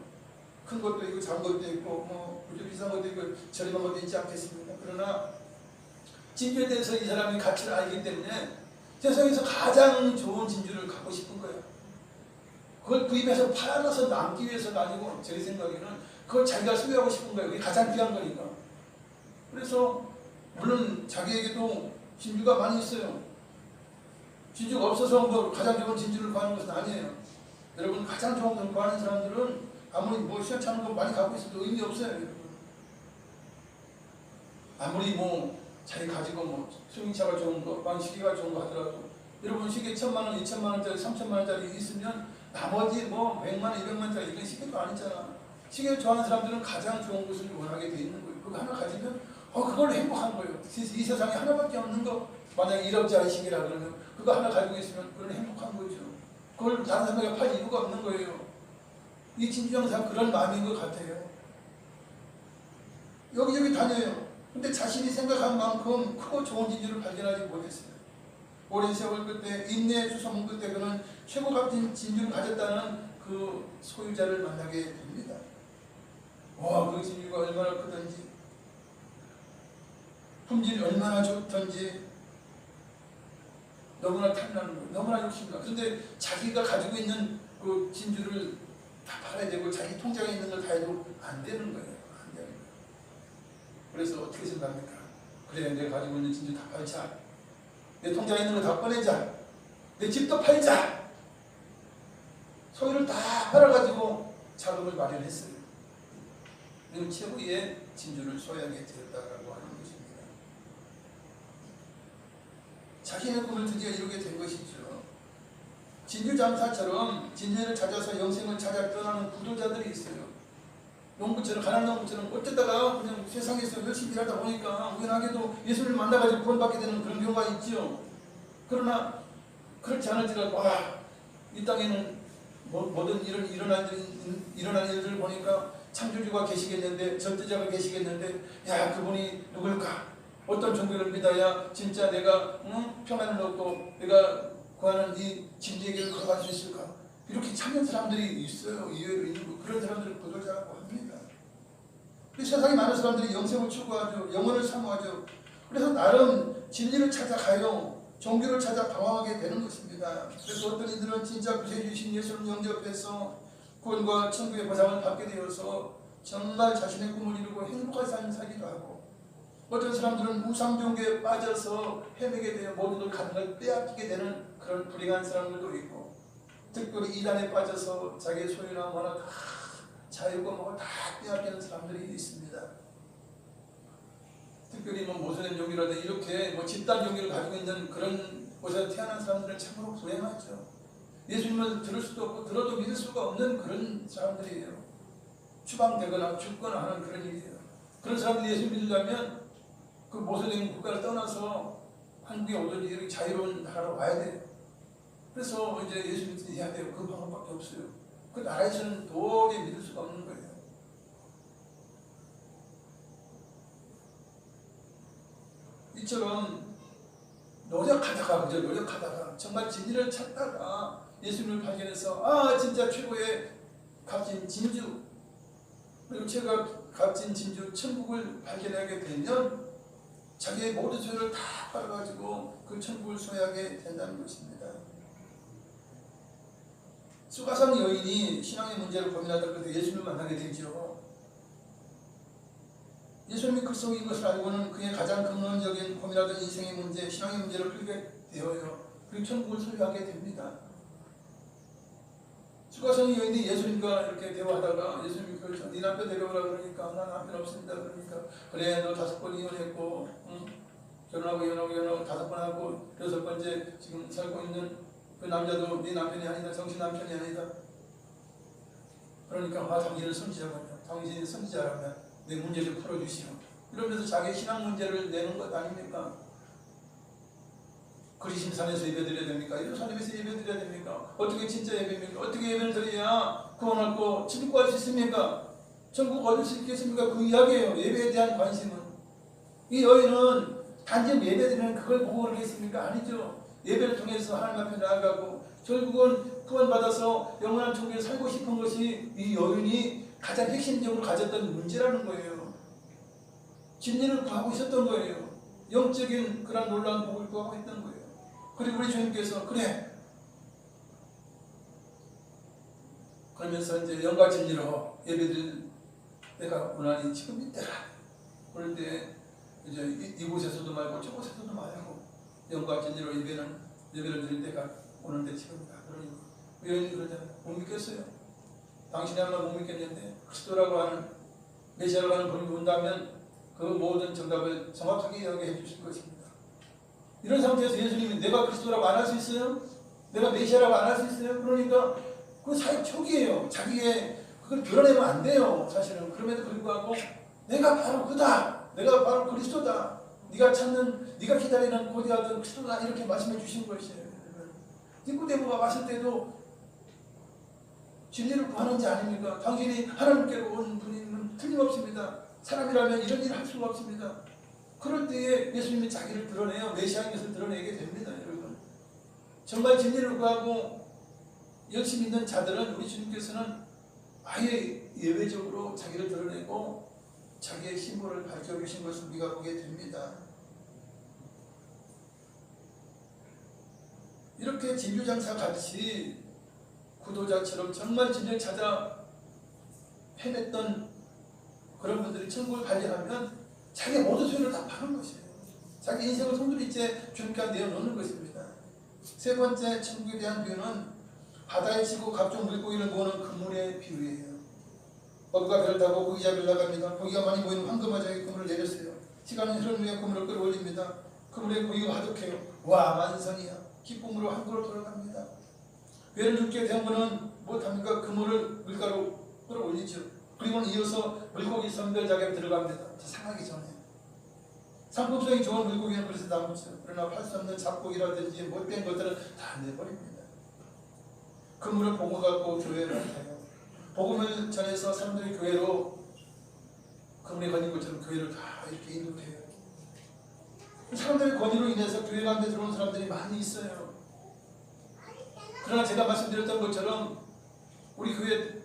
큰 것도 있고 작은 것도 있고 비싼 것도 있고 저렴한 것도 있지 않겠습니까? 그러나 진주에 대해서 이 사람이 가치를 알기 때문에 세상에서 가장 좋은 진주를 갖고 싶은 거예요. 그걸 구입해서 팔아서 남기 위해서가 아니고 제 생각에는 그걸 자기가 소유하고 싶은 거예요. 그게 가장 귀한 거니까. 그래서 물론 자기에게도 진주가 많이 있어요. 진주가 없어서 뭐 가장 좋은 진주를 구하는 것은 아니에요. 여러분 가장 좋은 걸 구하는 사람들은 아무리 뭐 시원찮은 거 많이 갖고 있어도 의미 없어요. 여러분. 아무리 뭐 자기 가지고 뭐 수행차가 좋은 거, 시계가 좋은 거 하더라도 여러분 시계 1,000만 원, 2,000만 원짜리, 3,000만 원짜리 있으면 나머지 뭐 100만 원, 200만 원짜리 이건 시계도 아니잖아. 시계를 좋아하는 사람들은 가장 좋은 것을 원하게 돼 있는 거예요. 그거 하나 가지면 그걸로 행복한 거예요. 이 세상에 하나밖에 없는 거, 만약에 1억짜리 시계라 그러면 그거 하나 가지고 있으면 그건 행복한 거죠. 그걸 다른 사람에게 팔 이유가 없는 거예요. 이 진주영사 그런 마음인 것 같아요. 여기저기 다녀요. 근데 자신이 생각한 만큼 크고 좋은 진주를 발견하지 못했어요. 오랜 세월 끝에 인내의 주소문 끝에 그는 최고 값진 진주를 가졌다는 그 소유자를 만나게 됩니다. 와, 그 진주가 얼마나 크던지, 품질이 얼마나 좋던지, 너무나 탐나는 거예요. 너무나 욕심나. 그런데 자기가 가지고 있는 그 진주를 다 팔아야 되고 자기 통장에 있는 걸 다 해도 안 되는 거예요. 안 되는 거예요. 그래서 어떻게 생각합니까? 그래, 내가 가지고 있는 진주 다 팔자. 내 통장에 있는 거 다 꺼내자. 내 집도 팔자. 소유를 다 팔아가지고 자금을 마련했어요. 이건 최고의 진주를 소유하게 되었다고 하는 것입니다. 자신의 꿈을 드디어 이루게 된 것이죠. 진주장사처럼 진리를 찾아서 영생을 찾아 떠나는 구도자들이 있어요. 농부처럼, 가난한 농부처럼 어쩌다가 그냥 세상에서 열심히 일하다 보니까 우연하게도 예수를 만나가지고 구원받게 되는 그런 경우가 있죠. 그러나 그렇지 않을지라도 이 땅에는 모든 일어난 일들을 보니까 창조주가 계시겠는데, 절대자가 계시겠는데, 야, 그분이 누굴까? 어떤 종교를 믿어야 진짜 내가 평안을 얻고 내가 구하는 이 진리에게 걸어갈 수 있을까? 이렇게 찾는 사람들이 있어요. 이해로 있는 거. 그런 사람들을 구도자라고 합니다. 세상에 많은 사람들이 영생을 추구하죠. 영혼을 사모하죠. 그래서 나름 진리를 찾아가요. 종교를 찾아 방황하게 되는 것입니다. 그래서 어떤 이들은 진짜 구세주신 예수를 영접해서 구원과 천국의 보상을 받게 되어서 정말 자신의 꿈을 이루고 행복한 삶을 살기도 하고, 어떤 사람들은 우상종교에 빠져서 헤매게 되어 모든 걸 갖는 걸 빼앗기게 되는 그런 불행한 사람들도 있고, 특별히 이단에 빠져서 자기의 소유나 뭐나 다 자유고 뭐가 다 빼앗기는 사람들이 있습니다. 특별히 뭐 모슬렘 종교라든지 이렇게 뭐 집단 종교를 가지고 있는 그런 곳에서 태어난 사람들은 참으로 불행하죠. 예수님을 들을 수도 없고 들어도 믿을 수가 없는 그런 사람들이에요. 추방되거나 죽거나 하는 그런 일이에요. 그런 사람들이 예수 믿으려면 그 모슬렘 국가를 떠나서 한국에 오든지 이렇게 자유로운 나라로 와야 돼요. 그래서 이제 예수 믿어야 돼요. 그 방법밖에 없어요. 그 나라에서는 도저히 믿을 수가 없는 거예요. 이처럼 노력하다가 정말 진리를 찾다가 예수님을 발견해서 진짜 최고의 값진 진주, 그리고 최고의 값진 진주 천국을 발견하게 되면 자기의 모든 소유를 다 팔아가지고 그 천국을 소유하게 된다는 것입니다. 수가성 여인이 신앙의 문제를 고민하다 그때 예수님을 만나게 되죠. 예수님이 그리스도인 것을 알고는 그의 가장 근원적인 고민하던 인생의 문제, 신앙의 문제를 풀게 되어요. 그리고 천국을 소유하게 됩니다. 수가성 여인이 예수님과 이렇게 대화하다가 예수님이 그러죠. 네 남편 데려오라 그러니까 나 남편 없습니다. 그러니까 그래, 너 5번 이혼했고 결혼하고 5번 하고 6번째 지금 살고 있는 그 남자도 네 남편이 아니다. 정신 남편이 아니다. 그러니까 당신은 선지자군요. 당신이 선지자라면 내 문제 좀 풀어주시오. 이러면서 자기 신앙 문제를 내는 것 아닙니까? 그리심산에서 예배드려야 됩니까? 예루살렘에서 예배드려야 됩니까? 어떻게 진짜 예배입니까? 어떻게 예배를 드려야 구원 얻고 침묵할 수 있습니까? 천국 얻을 수 있겠습니까? 그 이야기예요. 예배에 대한 관심은. 이 여인은 단지 예배드리면 그걸 보고 그러겠습니까? 아니죠. 예배를 통해서 하나님 앞에 나아가고 결국은 구원받아서 영원한 천국에 살고 싶은 것이 이 여인이 가장 핵심적으로 가졌던 문제라는 거예요. 진리를 구하고 있었던 거예요. 영적인 그런 놀라운 복을 구하고 있던 거예요. 그리고 우리 주님께서 그래, 그러면서 이제 영과 진리로 예배를 내가 원하니 지금 이때라. 그런데 이제 이곳에서도 말고 저곳에서도 말고 영과 진리로 예배를 드릴 때가 오는데 지금이다. 그러니 의원이 그러잖아요. 못 믿겠어요. 당신이 아마 못 믿겠는데 그리스도라고 하는 메시아라고 하는 분이 온다면 그 모든 정답을 정확하게 이야기해 주실 것입니다. 이런 상태에서 예수님이 내가 그리스도라고 안 할 수 있어요? 내가 메시아라고 안 할 수 있어요? 그러니까 그 사역 초기예요. 자기의 그걸 드러내면 안 돼요. 사실은. 그럼에도 불구하고 내가 바로 그다. 내가 바로 그리스도다. 네가 찾는, 네가 기다리는 고대하던 그리스도다. 이렇게 말씀해 주신 것이에요. 니고데모가 왔을 때도 진리를 구하는 자 아닙니까? 당신이 하나님께로 온 분이면 틀림없습니다. 사람이라면 이런 일을 할 수가 없습니다. 그럴 때에 예수님이 자기를 드러내요. 메시아인 것을 드러내게 됩니다. 여러분. 정말 진리를 구하고 열심히 있는 자들은 우리 주님께서는 아예 예외적으로 자기를 드러내고 자기의 신분을 밝혀주신 것을 우리가 보게 됩니다. 이렇게 진주장사 같이 구도자처럼 정말 진리를 찾아 헤맸던 그런 분들이 천국을 발견하면 자기 모든 소유를 다 파는 것이에요. 자기 인생을 송두리째 주님께 내어놓는 것입니다. 세 번째 천국에 대한 비유는 바다에 치고 각종 물고기를 모으는 그물의 비유예요. 어부가 배를 타고 고기 잡으러 나갑니다. 고기가 많이 모이는 황금어장에 그물을 내렸어요. 시간은 흐른 후에 그물을 끌어올립니다. 그물에 고기가 가득해요. 와, 만선이야. 기쁨으로 항구로 돌아갑니다. 배를 눕게 된 분은 못합니까? 그물을 물가로 끌어올리죠. 그리고는 이어서 물고기 선별작에 들어갑니다. 상하기 전에. 상품성이 좋은 물고기는 그래서 남죠. 그러나 팔 수 없는 잡고기라든지 못된 것들은 다 내버립니다. 그물을 보고 갖고 교회를 해요. 복음을 전해서 사람들이 교회로 그물에 걸린 것처럼 교회를 다 이렇게 인도해요. 사람들의 권위로 인해서 교회 가운데 들어온 사람들이 많이 있어요. 그러나 제가 말씀드렸던 것처럼 우리 교회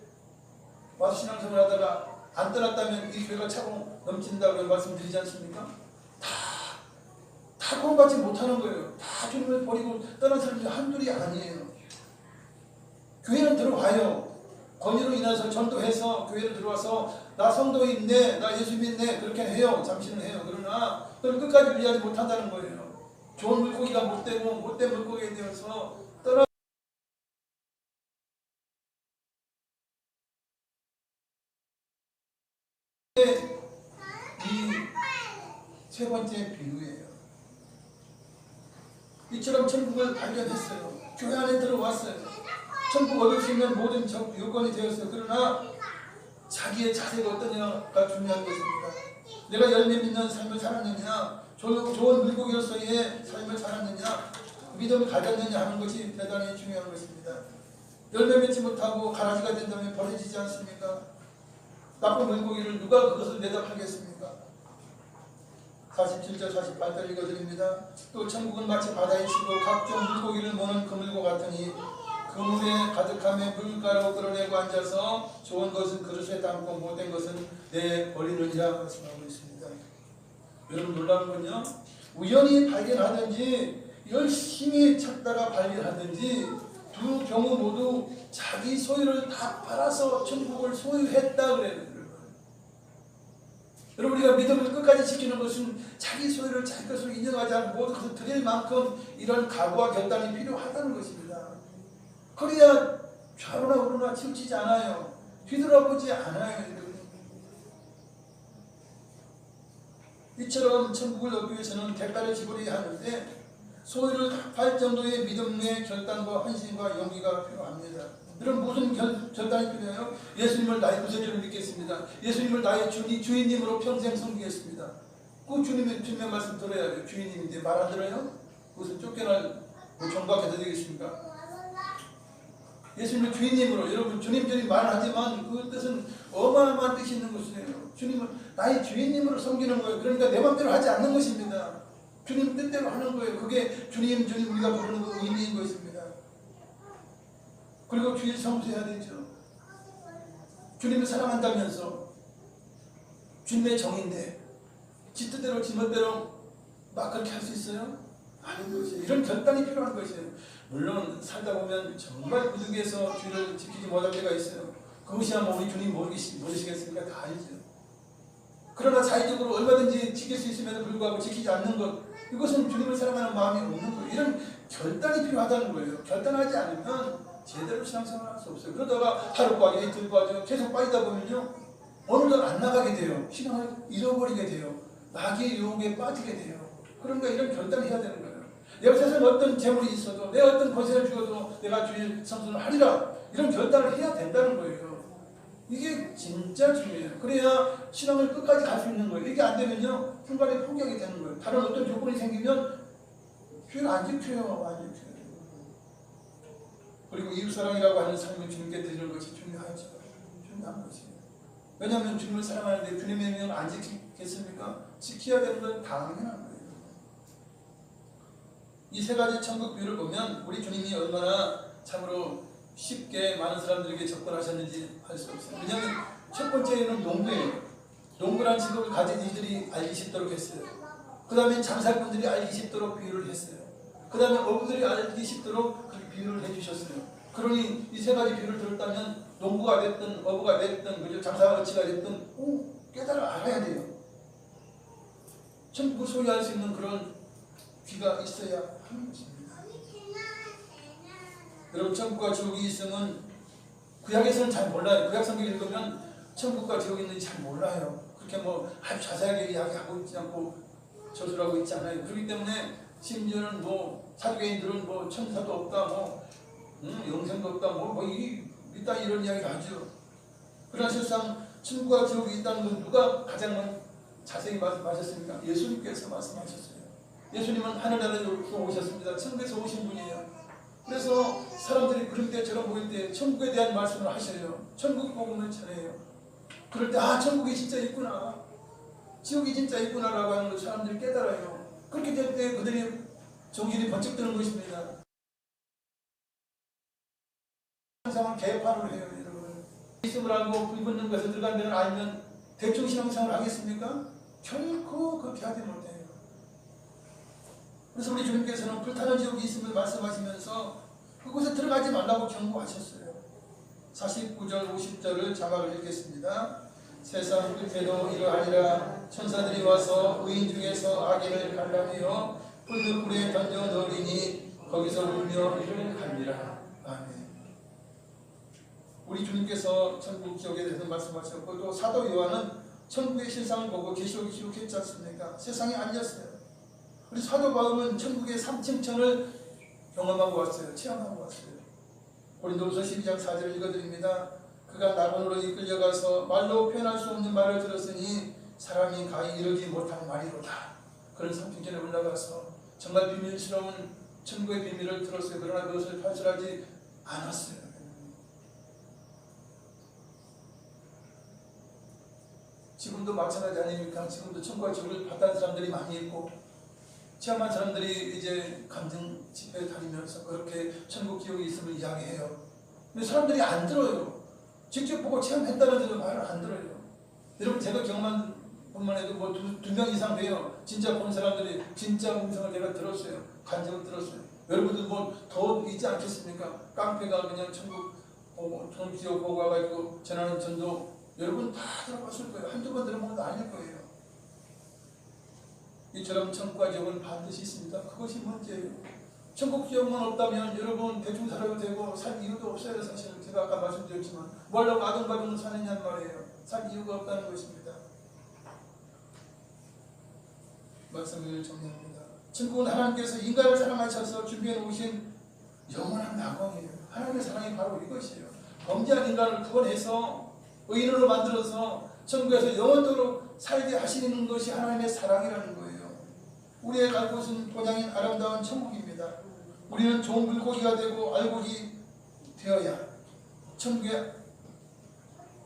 와서 신앙생활 하다가 안 떠났다면 이 교회가 차고 넘친다고 말씀드리지 않습니까? 다 구원받지 못하는 거예요. 다 주님을 버리고 떠난 사람들이 한둘이 아니에요. 교회는 들어와요. 권위로 인해서 전도해서 교회를 들어와서 나 성도인데 나 예수 믿네 그렇게 해요. 잠시는 해요. 그러나 그걸 끝까지 유지하지 못한다는 거예요. 좋은 물고기가 못되고 못된 물고기에 되어서 떠나 이 세 번째 비유예요. 이처럼 천국을 발견했어요. 교회 안에 들어왔어요. 천국 얻을 수 있는 모든 요건이 되었어요. 그러나 자기의 자세가 어떠냐가 중요한 것입니다. 내가 열매 맺는 삶을 살았느냐, 좋은 물고기로서의 삶을 살았느냐, 믿음을 가졌느냐 하는 것이 대단히 중요한 것입니다. 열매 맺지 못하고 가라지가 된다면 버려지지 않습니까? 나쁜 물고기를 누가 그것을 대답하겠습니까? 47절 48절 읽어드립니다. 또 천국은 마치 바다에 치고 각종 물고기를 모는 그물과 같으니 그물에 가득함에 물가로 끌어내고 앉아서 좋은 것은 그릇에 담고 못된 것은 내버리느니라 말씀하고 있습니다. 여러분 놀라운 건요, 우연히 발견하든지 열심히 찾다가 발견하든지 두 경우 모두 자기 소유를 다 팔아서 천국을 소유했다 그래요. 여러분 우리가 믿음을 끝까지 지키는 것은 자기 소유를 자기 것으로 인정하지 않고 모든 것을 드릴 만큼 이런 각오와 결단이 필요하다는 것입니다. 그래야 좌로나 우로나 치우치지 않아요. 뒤돌아보지 않아요. 이처럼 천국을 얻기 위해서는 대가를 지불해야 하는데 소유를 팔 정도의 믿음의 결단과 헌신과 용기가 필요합니다. 여러분 무슨 결단이 필요해요? 예수님을 나의 구세주로 믿겠습니다. 예수님을 나의 주인님으로 평생 섬기겠습니다. 그 주님의 말씀 들어야 돼요. 주인님인데 말 안 들어요? 그것은 쫓겨날 정박해도 되겠습니까? 예수님을 주인님으로, 여러분 주님 말하지만 그 뜻은 어마어마한 뜻이 있는 것이에요. 주님을 나의 주인님으로 섬기는 거예요. 그러니까 내 맘대로 하지 않는 것입니다. 주님 뜻대로 하는 거예요. 그게 주님 우리가 부르는 그 의미인 것입니다. 그리고 주일 성수해야 되죠. 주님을 사랑한다면서 주님의 정인데 지 뜻대로 지 멋대로 막 그렇게 할 수 있어요? 아닌 것이에요. 이런 결단이 필요한 것이에요. 물론 살다 보면 정말 부득이해서 주를 지키지 못할 때가 있어요. 그것이야 뭐 우리 주님 모르시겠습니까? 다 알죠. 그러나 자의적으로 얼마든지 지킬 수 있음에도 불구하고 지키지 않는 것, 이것은 주님을 사랑하는 마음이 없는 거예요. 이런 결단이 필요하다는 거예요. 결단하지 않으면 제대로 신앙생활을 할 수 없어요. 그러다가 하루 빠져 이틀 빠져 계속 빠지다 보면요, 어느덧 안 나가게 돼요. 신앙을 잃어버리게 돼요. 마귀의 유혹에 빠지게 돼요. 그러니까 이런 결단을 해야 되는 거예요. 내가 세상에 어떤 재물이 있어도, 내가 어떤 권세를 주어도 내가 주일 성수를 하리라, 이런 결단을 해야 된다는 거예요. 이게 진짜 중요해요. 그래야 신앙을 끝까지 갈 수 있는 거예요. 이게 안 되면요, 순간에 포기하게 되는 거예요. 다른 어떤 조건이 생기면 교회를 안 지켜요. 안 지켜요. 그리고 이웃사랑이라고 하는 삶을 주님께 드리는 것이 중요하죠. 중요한 것이에요. 왜냐하면 주님을 사랑하는데 주님의 명령을 안 지키겠습니까? 지켜야 되는 건 당연한 거예요. 이 세 가지 천국 비유를 보면 우리 주님이 얼마나 참으로 쉽게 많은 사람들에게 접근하셨는지 알 수 없어요. 왜냐하면 첫 번째는 농부예요. 농부란 직업을 가진 이들이 알기 쉽도록 했어요. 그 다음에 장사꾼들이 알기 쉽도록 비유를 했어요. 그 다음에 어부들이 알기 쉽도록 그 비유를 해주셨어요. 그러니 이 세 가지 비유를 들었다면 농부가 됐든 어부가 됐든 그죠, 장사어치가 됐든 깨달아 알아야 돼요. 천국을 소유할 수 있는 그런 귀가 있어야 하는 것입니다. 여러분, 천국과 지옥이 있으면 구약에서는 잘 몰라요. 구약 성경 읽으면 천국과 지옥이 있는지 잘 몰라요. 그렇게 뭐 아주 자세하게 이야기하고 있지 않고 저술하고 있지 않아요. 그렇기 때문에 심지어는 뭐 사두개인들은 뭐 천사도 없다, 뭐 영생도 없다, 이 이따 이런 이야기를 하죠. 그러나 실상 천국과 지옥이 있다는 건 누가 가장 자세히 말씀하셨습니까? 예수님께서 말씀하셨어요. 예수님은 하늘나라에서 오셨습니다. 천국에서 오신 분이에요. 그래서 사람들이 그럴 때 저런 보일 때 천국에 대한 말씀을 하셔요. 천국 복음을 전해요. 그럴 때 천국이 진짜 있구나, 지옥이 진짜 있구나라고 하는 걸 사람들이 깨달아요. 그렇게 될 때 그들이 정신이 번쩍 드는 것입니다. 신앙생활 개판을 해요, 여러분. 있음을 알고 불붙는 것에 들어간 데는 알면 대충 신앙생활을 하겠습니까? 결코 그렇게 하지 못해요. 그래서 우리 주님께서는 불타는 지옥이 있음을 말씀하시면서 그곳에 들어가지 말라고 경고하셨어요. 49절 50절을 자막을 읽겠습니다. 세상 끝에도 이러하리라. 천사들이 와서 의인 중에서 악인을 갈라내어 불에 던져 넣으리니 거기서 울며 이를 갈리라. 아멘. 우리 주님께서 천국 지옥에 대해서 말씀하셨고, 또 사도 요한은 천국의 실상을 보고 계시록이 기록했지 않습니까? 세상에 앉았어요. 우리 사도 바울은 천국의 3층천을 경험하고 왔어요. 체험하고 왔어요. 고린도후서 12장 4절을 읽어드립니다. 그가 낙원으로 이끌려가서 말로 표현할 수 없는 말을 들었으니 사람이 가히 이르지 못한 말이로다. 그런 3층천에 올라가서 정말 비밀스러운 천국의 비밀을 들었어요. 그러나 그것을 발설하지 않았어요. 지금도 마찬가지 아닙니까? 지금도 천국과 지옥을 봤다는 사람들이 많이 있고, 체험한 사람들이 이제 감정 집회에 다니면서 그렇게 천국 지옥이 있음을 이야기해요. 근데 사람들이 안 들어요. 직접 보고 체험했다는 말을 안 들어요. 여러분, 제가 경험한 것만 해도 뭐 두 명 이상 돼요. 진짜 본 사람들이 진짜 음성을 내가 들었어요. 간증을 들었어요. 여러분들 뭐 더 있지 않겠습니까? 깡패가 그냥 천국 지옥 보고 와가지고 전하는 전도 여러분 다 들어봤을 거예요. 한두 번 들어본 것도 아닐 거예요. 이처럼 천국과 지옥은 반드시 있습니다. 그것이 문제예요. 천국 지옥만 없다면 여러분 대충 살아도 되고 살 이유도 없어요. 사실은 제가 아까 말씀드렸지만 뭘로 아둥바둥 사느냐는 말이에요. 살 이유가 없다는 것입니다. 말씀을 정리합니다. 천국은 하나님께서 인간을 사랑하셔서 준비해 놓으신 영원한 낙원이에요. 하나님의 사랑이 바로 이것이에요. 범죄한 인간을 구원해서 의인으로 만들어서 천국에서 영원토록 살게 하시는 것이 하나님의 사랑이라는 거예요. 우리의 갈 곳은 본향인 아름다운 천국입니다. 우리는 좋은 물고기가 되고 알곡이 되어야 천국의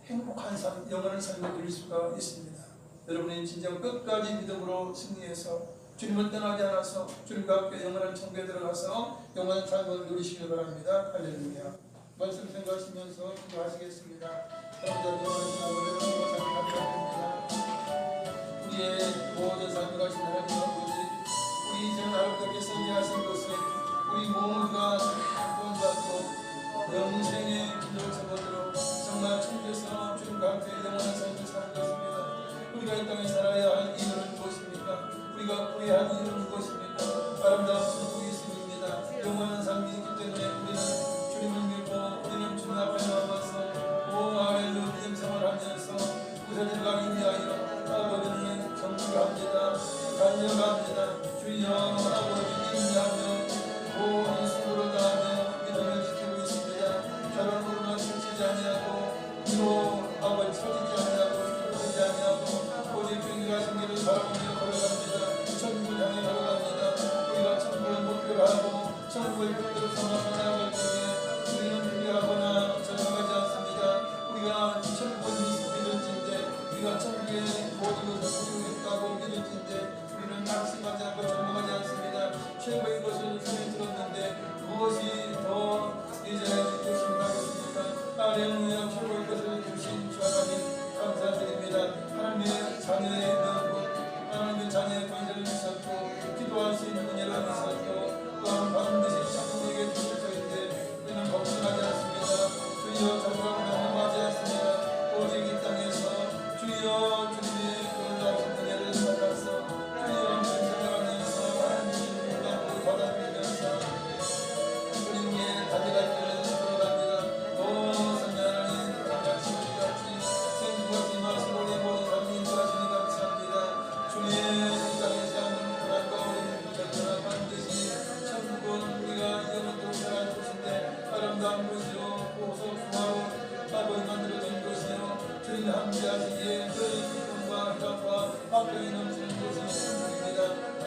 행복한 삶, 영원한 삶을 누릴 수가 있습니다. 여러분이 진정 끝까지 믿음으로 승리해서 주님을 떠나지 않아서 주님과 함께 영원한 천국에 들어가서 영원한 삶을 누리시길 바랍니다. 할렐루야. 말씀 생각하시면서 기도하시겠습니다. 우리의 모든 삶을 하신 하나님 아버지, 우리 이제는 아름답게 선지하신 것을 우리 모두가 본받고 영생의 길로 접어들어 정말 천국에서 주님과 함께 영원한 삶을 사는 것입니다. 우리 우리가 이 땅에 살아야 할 이유는 무엇입니까? 우리가 구해야 할 이유는 무엇입니까? 아름다운 천국이 있음입니다. 영원한 삶이 있기 때문에 우리는 주님을 믿고 우리는 주님 앞에 나와서 오 할렐루야 믿음 생활하면서 부서질 가기 위하여 아버지는 경주합니다. 달려갑니다. 주여 아버지 인내하며 오 한숨으로 다하며 믿음을 지키고 있습니다. 결혼으로나 지치지 아니하고 또 아버지 처지지 아니하고 이끌어지지 아니하고 오직 주님과 생기를 바라보며 걸어갑니다. 천국을 향해 걸어갑니다. 우리가 천국을 목표로 하고 천국을 목표로 삼아 나아갈 때에 우리는 준비하거나 전망하지 않습니다. 우리가 천국을 믿을진데 우리가 천국의 모든 것을 부르겠다고 믿을진데 우리는 낙심하지 않고 전망하지 않습니다. 최고의 것을 손에 들었는데 무엇이 더 이제 조심하겠습니까? 할렐루야 최고의 것을 주신 주 하나님 감사드립니다. 하나님의 자녀의 명분 하나님의 자녀의 권세를 주셨고 기도할 수 있는 은혜를 주셨고 또한 반드시 천국에게 주실 터인데 우리는 걱정하지 않습니다. 주여 자꾸라고 넘어가지 않습니다. 오직 이 땅에서 주여 주님의 놀라운 은혜를 받아서 주여 생각하면서 하나님의 놀라움을 받아들이면서 주님의 다리갈 길을 걸어갑니다. 오 성령 하나님 같이 우리같이 생수같이 마시고 우리 모든 삶이 인도하시니 감사합니다. 주의 이 땅에서 하는 불안과 어려움을 붙잡거나 반드시 천국은 우리가 영원토록 살아갈 곳인데 아름다운 곳이요 고소 구하고 아버지 만들어진 곳이요 주님이 함께하시기에 저희 기쁨과 희락과 박경이 넘치는 곳이 천국입니다.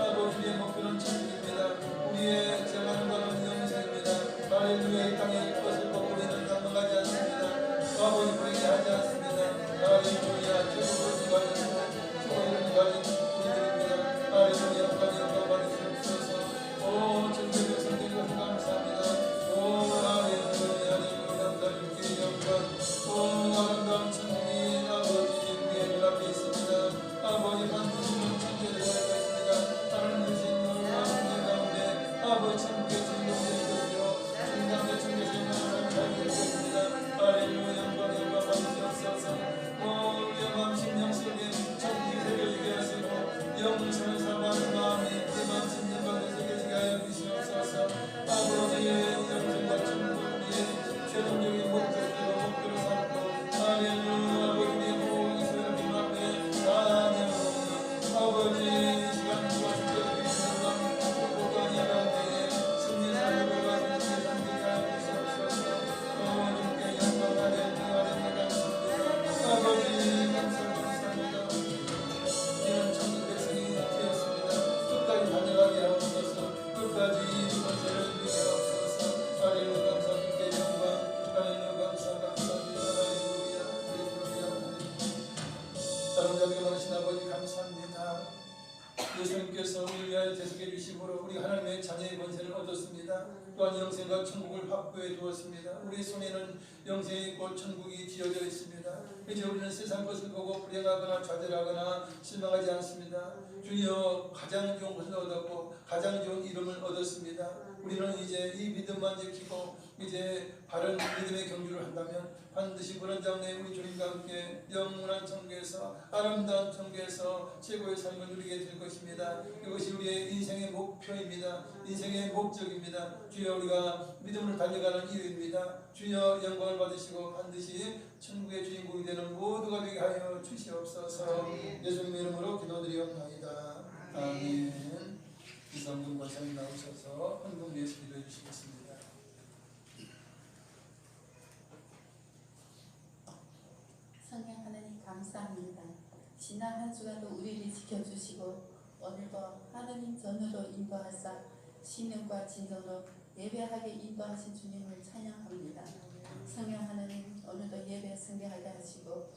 아버지의 목표는 천국입니다. 우리의 제만은 바로 영생입니다. 할렐루야 이 땅의 것을 보고 우리는 넘어가지 않습니다. 아버지 불행해 하지 않습니다. 할렐루야 최고를 가지고 최고를 가진 우리들입니다. 할렐루야 영광 영광 받으시옵소서. 오 천국의 성경을 감사합니다. 오 할렐루야 할렐루야 감사드릴게 영광 오 아름다운 천국이 아버지 우리의 눈앞에 있습니다. 아버지 만드시는 천국에 살고 있습니다. 하나님 주신 놀라운 은혜 가운데 아버지 천국의 주인공이 되시오 중간에 천국에서 영원한 삶을 살고 있습니다. 할렐루야 영광 영광 받으시옵소서. 오 영광 심령 속에 천국이 새겨지게 하시고 영생을 사모하는 마음이 내 마음 심령 가운데 새겨지게 하여 주시옵소서. 아버지의 영생과 천국을 위해 최종적인 목표로 삼고 할렐루야 아버지의 모든 이스라엘 님 앞에 찬양 아버지 이 시간 주와 주께서 주시는 복과 예배에 승리의 삶으로 가시는 제 삶을 하여 주시옵소서. 주께 영광 할렐루야 감사합니다. 아버지 감사합니다. 우리는 천국 백성이 되었습니다. 끝까지 다녀가게 하옵소서. 끝까지 권세를 누리게 하옵소서. 할렐루야 감사드리게 영광 할렐루야 감사합니다. 할렐루야 할렐루야 사랑자비가 많으신 아버지 감사합니다. 예수님께서 우리를 위하여 대속해 주심으로 우리 하나님의 자녀의 권세를 얻었습니다. 또한 영생과 천국을 확보해 두었습니다. 우리 손에는 영생이 곧 천국이 지어져 있습니다. 이제 우리는 세상 것을 보고 불행하거나 좌절하거나 실망하지 않습니다. 주여 가장 좋은 것을 얻었고 가장 좋은 이름을 얻었습니다. 우리는 이제 이 믿음만 지키고 이제 바른 믿음의 경주를 한다면 반드시 불안장 내 우리 주님과 함께 영원한 천국에서 아름다운 천국에서 최고의 삶을 누리게 될 것입니다. 이것이 우리의 인생의 목표입니다. 인생의 목적입니다. 주여 우리가 믿음으로 달려가는 이유입니다. 주여 영광을 받으시고 반드시 천국의 주인공이 되는 모두가 되게 하여 주시옵소서. 예수님의 이름으로 기도드리옵나이다. 아멘. 이성균 권사님 나오셔서 헌금 위해서 기도해 주시겠습니다. 성령 하나님 감사합니다. 지난 한 주간도 우리를 지켜주시고 오늘도 하나님 전으로 인도하사 신령과 진정으로 예배하게 인도하신 주님을 찬양합니다. 성령 하나님 오늘도 예배 승리하게 하시고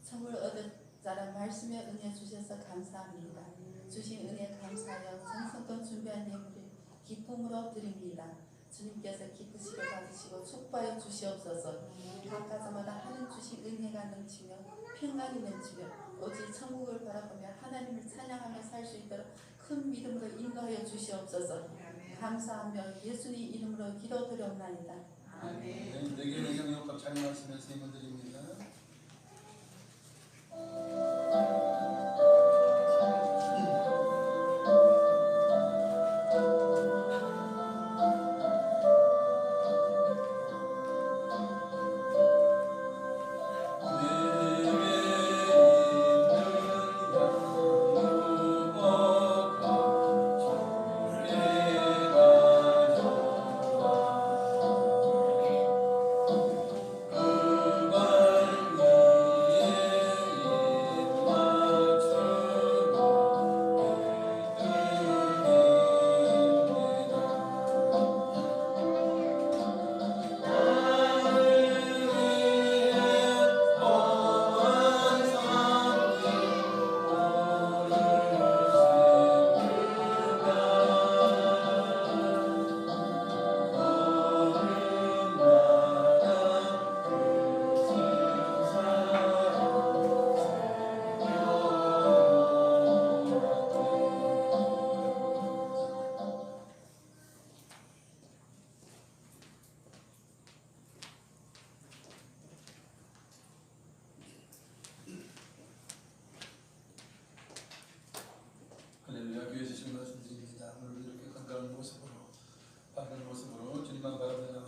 선물 얻을 자란 말씀에 은혜 주셔서 감사합니다. 주신 은혜 감사하여 정성껏 준비한 예물을 기쁨으로 드립니다. 주님께서 기쁘시게 받으시고 축복하여 주시옵소서. 각가자마다 하는 주신 은혜가 넘치며 평강이 넘치며 오직 천국을 바라보며 하나님을 찬양하며 살 수 있도록 큰 믿음으로 인도하여 주시옵소서. 감사하며 예수님 이름으로 기도드렸나이다. 아멘. 내게 영역과 찬양하시면서 힘을 드립니다.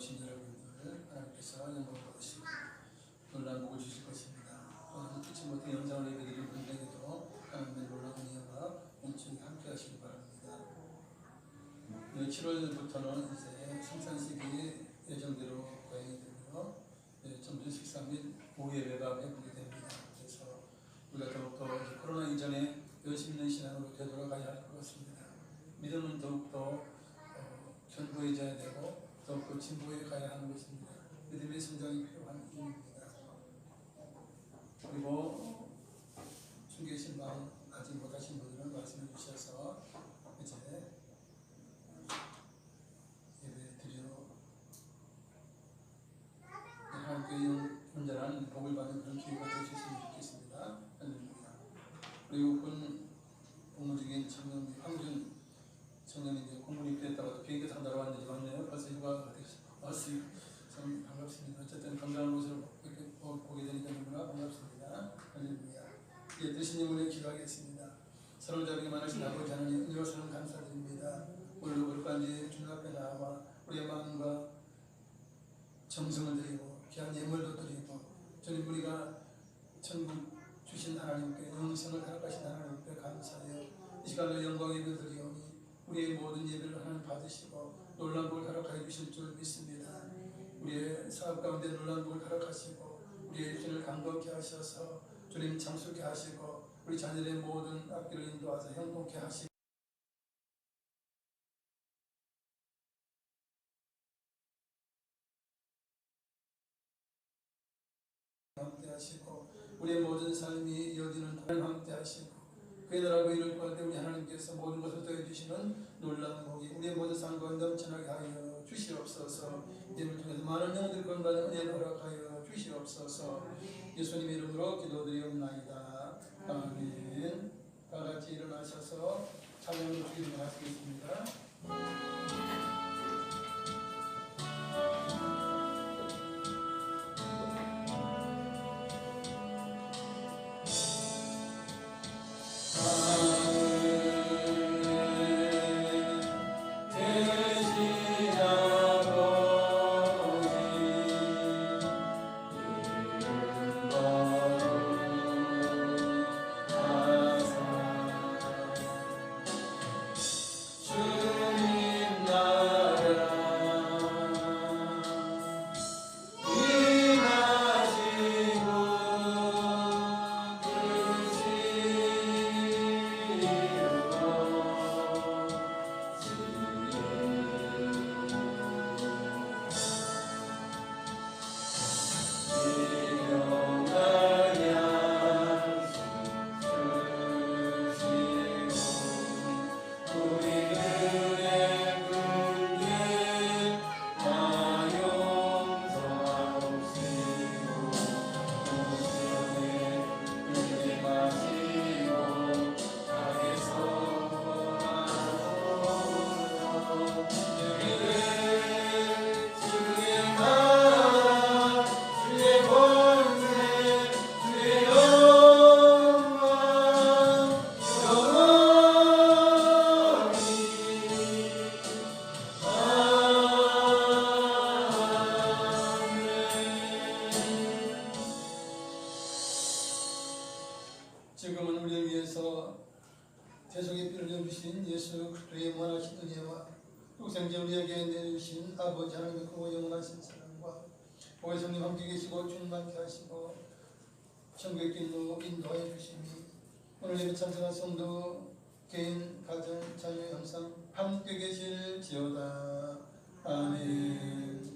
오신 여러분들 하나님께서 영광을 받으시고 놀라운 복을 주실 것입니다. 오늘 듣지 못한 영상을 예배드린 분들에게도 하나님의 놀라운 은혜와 은총이 함께 하시기 바랍니다. 7월부터는 이제 성찬식이 예정대로 거행이 되고요. 점심 식사 및 오후 예배가 배부르게 됩니다. 그래서 우리가 더욱더 코로나 이전에 열심 있는 신앙으로 되돌아가야 할 것 같습니다. 믿음은 더욱더 견고해져야 되고 더욱더 진보해 가야 하는 것입니다. 믿음의 성장이 필요한 일입니다. 그리고 숨기신 마음 아직 못하신 분들은 말씀해 주셔서 이제 예배 드리러 하나님께 온전한 복을 받는 그런 기회가 되셨으면 좋겠습니다. 할렐루야. 그리고 군 복무직인 청년 황준 청년이 이제 공군이 됐다가 또 비행기 타고 날아왔는지 왔네요. 벌써 휴가가 왔어요. 참 반갑습니다. 어쨌든 건강한 모습을 이렇게 보게 되니까 너무나 반갑습니다. 할렐루야. 이제 되신 예물에 기도하겠습니다. 서로 자비가 많으신 아버지 하나님 은혜로서는 감사드립니다. 오늘도 그릇까지 주님 앞에 나와 우리의 마음과 정성을 드리고 귀한 예물도 드리고 주님 우리가 천국 주신 하나님께 영생을 허락하신 하나님께 감사해요. 이 시간에 영광 예배를 드리오니 우리의 모든 예배를 하나님 받으시고 놀라운 복을 허락하여 주실 줄 믿습니다. 우리의 사업 가운데 놀라운 복을 허락하시고 우리의 일진을 감독케 하셔서 주님 장수케 하시고 우리 자녀의 모든 앞길을 인도하사 형통케 하시고 함께 하시고 우리의 모든 삶이 이어지는 하나님 함께 하시고 그의 나라가 이룰 것 같아 우리 하나님께서 모든 것을 더해주시는 놀라운 복이 우리의 모든 삶과 넘쳐나게 하여 주시옵소서. 이를 통해서 많은 영혼들 건강한 은혜를 허락하여 주시옵소서. 예수님의 이름으로 기도드리옵나이다. 아멘. 다같이 일어나셔서 찬양으로 주기를 하시겠습니다. 지금은 우리를 위해서 대속의 피를 흘려주신 예수 그리스도의 무한하신 은혜와 독생자 우리에게 내주신 아버지 하나님의 크고 영원하신 사랑과 보혜 성령 함께 계시고 충만케 하시고 천국의 길로 인도하여 주시니 오늘 예배 참석한 성도 개인, 가정, 자녀 항상 함께 계실지어다. 아멘.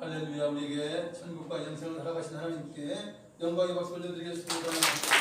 할렐루야. 우리에게 천국과 영생을 허락하신 하나님께 영광의 박수 올려드리겠습니다.